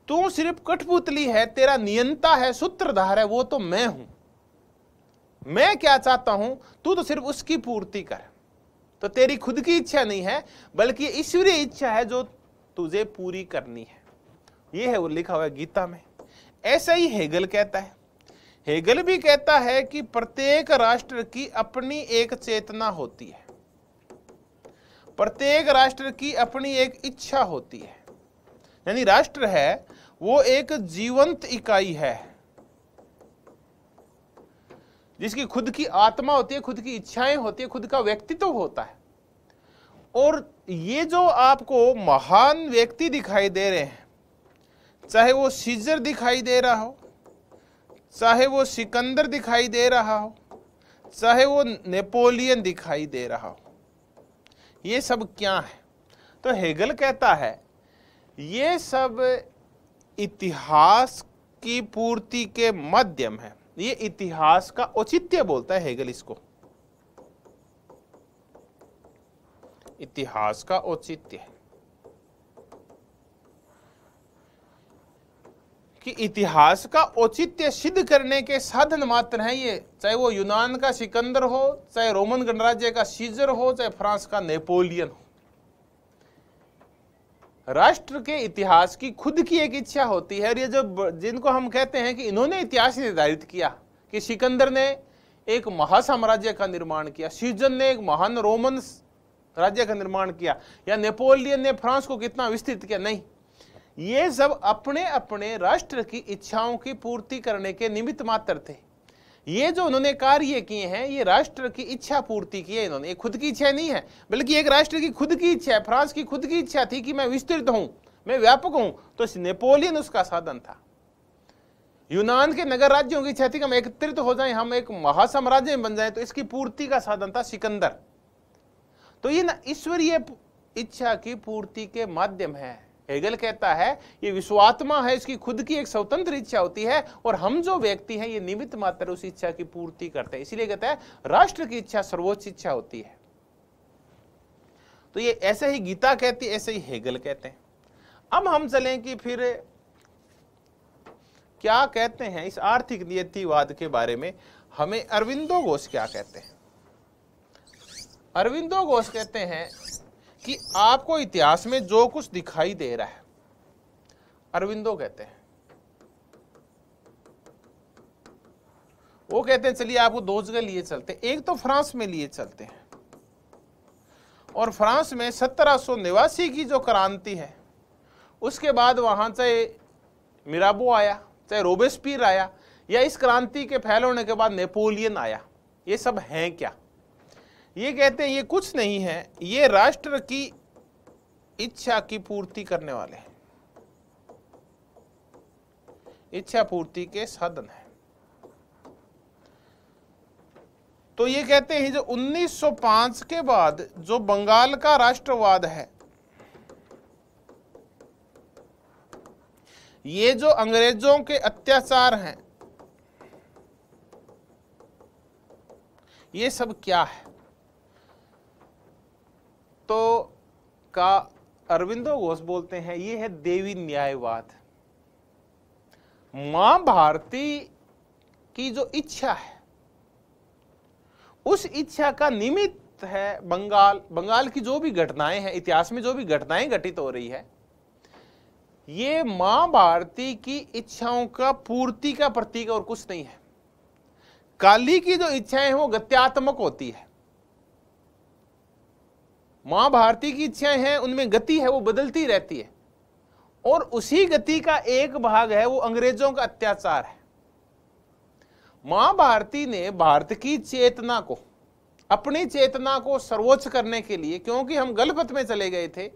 तू सिर्फ कठपुतली है, तेरा नियंता है, सूत्रधार है वो तो मैं हूं। मैं क्या चाहता हूं, तू तो सिर्फ उसकी पूर्ति कर। तो तेरी खुद की इच्छा नहीं है, बल्कि ईश्वरीय इच्छा है जो तुझे पूरी करनी है। ये है वो लिखा हुआ है गीता में। ऐसा ही हेगल कहता है। हेगल भी कहता है कि प्रत्येक राष्ट्र की अपनी एक चेतना होती है, प्रत्येक राष्ट्र की अपनी एक इच्छा होती है। यानी राष्ट्र है वो एक जीवंत इकाई है जिसकी खुद की आत्मा होती है, खुद की इच्छाएं होती है, खुद का व्यक्तित्व होता है। और ये जो आपको महान व्यक्ति दिखाई दे रहे हैं, चाहे वो सीजर दिखाई दे रहा हो, चाहे वो सिकंदर दिखाई दे रहा हो, चाहे वो नेपोलियन दिखाई दे रहा हो, ये सब क्या है? तो हेगल कहता है ये सब इतिहास की पूर्ति के माध्यम है। ये इतिहास का औचित्य बोलता है हेगल इसको, इतिहास का औचित्य, कि इतिहास का औचित्य सिद्ध करने के साधन मात्र हैं ये। चाहे वो यूनान का सिकंदर हो, चाहे रोमन गणराज्य का सीजर हो, चाहे फ्रांस का नेपोलियन हो। राष्ट्र के इतिहास की खुद की एक इच्छा होती है। और ये जो जिनको हम कहते हैं कि इन्होंने इतिहास निर्धारित किया, कि सिकंदर ने एक महासाम्राज्य का निर्माण किया, सीजर ने एक महान रोमन राज्य का निर्माण किया, या नेपोलियन ने फ्रांस को कितना विस्तृत किया, नहीं, ये सब अपने अपने राष्ट्र की इच्छाओं की पूर्ति करने के निमित्त मात्र थे। ये जो उन्होंने कार्य किए हैं ये राष्ट्र की इच्छा पूर्ति की है इन्होंने, खुद की इच्छा नहीं है, बल्कि एक राष्ट्र की खुद की इच्छा है। फ्रांस की खुद की इच्छा थी कि मैं विस्तृत हूं, मैं व्यापक हूं, तो नेपोलियन उसका साधन था। यूनान के नगर राज्यों की इच्छा थी कि हम एकत्रित हो जाएं, हम एक महासाम्राज्य में बन जाएं, तो इसकी पूर्ति का साधन था सिकंदर। तो ये ना ईश्वरीय इच्छा की पूर्ति के माध्यम है। हेगल कहता है ये विश्वात्मा है, इसकी खुद की एक स्वतंत्र इच्छा होती है, और हम जो व्यक्ति हैं ये निमित्त मात्र उस इच्छा की पूर्ति करते हैं। इसीलिए कहता है राष्ट्र की इच्छा सर्वोच्च इच्छा होती है। तो ये ऐसे ही गीता कहती है, ऐसे ही हेगल कहते हैं। अब हम चलें कि फिर क्या कहते हैं इस आर्थिक नियतिवाद के बारे में, हमें अरविंदो घोष क्या कहते हैं? अरविंदो घोष कहते हैं कि आपको इतिहास में जो कुछ दिखाई दे रहा है, अरविंदो कहते हैं, वो कहते हैं चलिए आपको दो जगह लिए चलते हैं। एक तो फ्रांस में लिए चलते हैं, और फ्रांस में 1789 की जो क्रांति है, उसके बाद वहां चाहे मिराबो आया, चाहे रोबेस्पियर आया, या इस क्रांति के फैल होने के बाद नेपोलियन आया, ये सब हैं क्या? ये कहते हैं ये कुछ नहीं है, ये राष्ट्र की इच्छा की पूर्ति करने वाले हैं, इच्छा पूर्ति के साधन है। तो ये कहते हैं जो 1905 के बाद जो बंगाल का राष्ट्रवाद है, ये जो अंग्रेजों के अत्याचार हैं, ये सब क्या है? तो का अरविंदो घोष बोलते हैं ये है देवी न्यायवाद। मां भारती की जो इच्छा है, उस इच्छा का निमित्त है बंगाल की जो भी घटनाएं हैं, इतिहास में जो भी घटनाएं घटित हो रही है, ये मां भारती की इच्छाओं का पूर्ति का प्रतीक और कुछ नहीं है। काली की जो इच्छाएं हैं वो गत्यात्मक होती है, मां भारती की इच्छाएं हैं उनमें गति है, वो बदलती रहती है, और उसी गति का एक भाग है वो अंग्रेजों का अत्याचार है। मां भारती ने भारत की चेतना को, अपनी चेतना को सर्वोच्च करने के लिए, क्योंकि हम गलपथ में चले गए थे,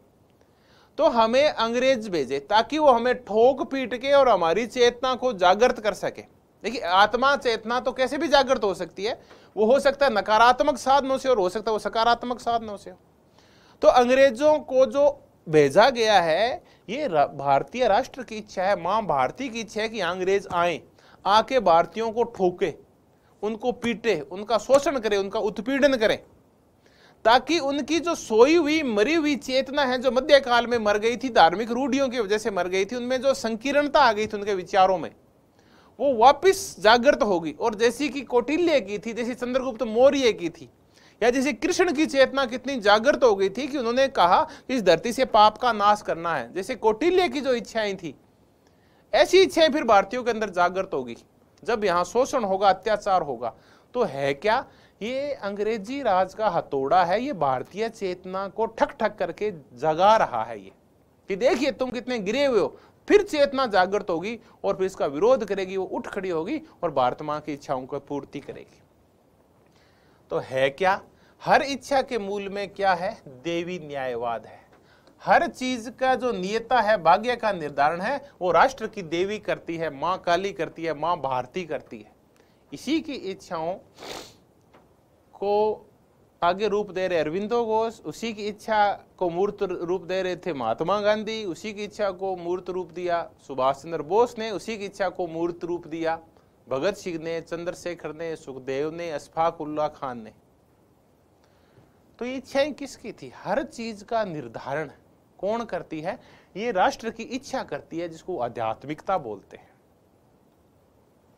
तो हमें अंग्रेज भेजे ताकि वो हमें ठोक पीट के और हमारी चेतना को जागृत कर सके। देखिए, आत्मा चेतना तो कैसे भी जागृत हो सकती है, वो हो सकता है नकारात्मक साधनों से और हो सकता है वो सकारात्मक साधनों से। तो अंग्रेजों को जो भेजा गया है, ये भारतीय राष्ट्र की इच्छा है, मां भारती की इच्छा है कि अंग्रेज आए, आके भारतीयों को ठोके, उनको पीटे, उनका शोषण करे, उनका उत्पीड़न करे, ताकि उनकी जो सोई हुई मरी हुई चेतना है, जो मध्यकाल में मर गई थी, धार्मिक रूढ़ियों की वजह से मर गई थी, उनमें जो संकीर्णता आ गई थी उनके विचारों में, वो वापस जागृत होगी। और जैसी कि कौटिल्य की थी, जैसी चंद्रगुप्त मौर्य की थी, या जैसे कृष्ण की चेतना कितनी जागृत हो गई थी कि उन्होंने कहा कि इस धरती से पाप का नाश करना है, जैसे कौटिल्य की जो इच्छाएं थी, ऐसी इच्छाएं फिर भारतीयों के अंदर जागृत होगी। जब यहाँ शोषण होगा, अत्याचार होगा, तो है क्या, ये अंग्रेजी राज का हथौड़ा है, ये भारतीय चेतना को ठक ठक करके जगा रहा है, ये कि देखिए तुम कितने गिरे हुए हो। फिर चेतना जागृत होगी और फिर इसका विरोध करेगी, वो उठ खड़ी होगी और भारत मां की इच्छाओं को पूर्ति करेगी। तो है क्या, हर इच्छा के मूल में क्या है, देवी न्यायवाद है। हर चीज का जो नियता है, भाग्य का निर्धारण है, वो राष्ट्र की देवी करती है, मां काली करती है, मां भारती करती है। इसी की इच्छाओं को आगे रूप दे रहे अरविंदो घोष, उसी की इच्छा को मूर्त रूप दे रहे थे महात्मा गांधी, उसी की इच्छा को मूर्त रूप दिया सुभाष चंद्र बोस ने, उसी की इच्छा को मूर्त रूप दिया भगत सिंह ने, चंद्रशेखर ने, सुखदेव ने, अशफाक उल्लाह खान ने। तो ये इच्छाएं किसकी थी? हर चीज का निर्धारण कौन करती है? ये राष्ट्र की इच्छा करती है, जिसको आध्यात्मिकता बोलते हैं।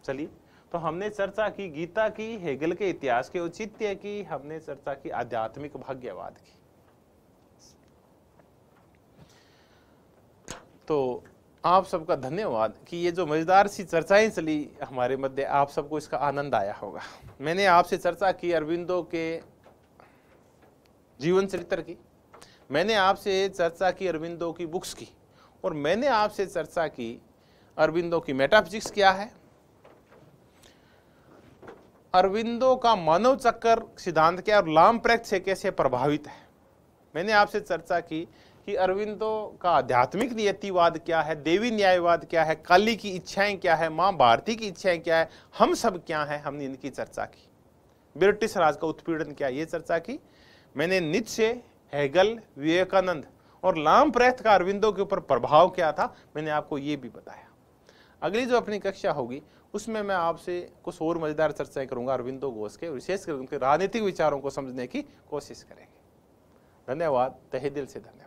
चलिए, तो हमने चर्चा की गीता की, हेगल के इतिहास के औचित्य की, हमने चर्चा की आध्यात्मिक भाग्यवाद की। तो आप सबका धन्यवाद कि ये जो मजेदार सी चर्चाएं चली हमारे मध्य, आप सबको इसका आनंद आया होगा। मैंने आपसे चर्चा की अरविंदो के जीवन चरित्र की, मैंने आपसे चर्चा की अरविंदो की बुक्स की, और मैंने आपसे चर्चा की अरविंदो की मेटाफिजिक्स क्या है, अरविंदो का मानव चक्कर सिद्धांत क्या और लामप्रैक्ट से कैसे प्रभावित है। मैंने आपसे चर्चा की कि अरविंदो का आध्यात्मिक नियतिवाद क्या है, देवी न्यायवाद क्या है, काली की इच्छाएं क्या है, मां भारती की इच्छाएं क्या है, हम सब क्या है, हमने इनकी चर्चा की। ब्रिटिश राज का उत्पीड़न क्या, ये चर्चा की। मैंने नीत्शे, हेगल, विवेकानंद और लामप्रैक्ट का अरविंदो के ऊपर प्रभाव क्या था, मैंने आपको ये भी बताया। अगली जो अपनी कक्षा होगी उसमें मैं आपसे कुछ और मजेदार चर्चाएं करूंगा अरविंदो घोष के, विशेषकर उनके राजनीतिक विचारों को समझने की कोशिश करेंगे। धन्यवाद, तहे दिल से धन्यवाद।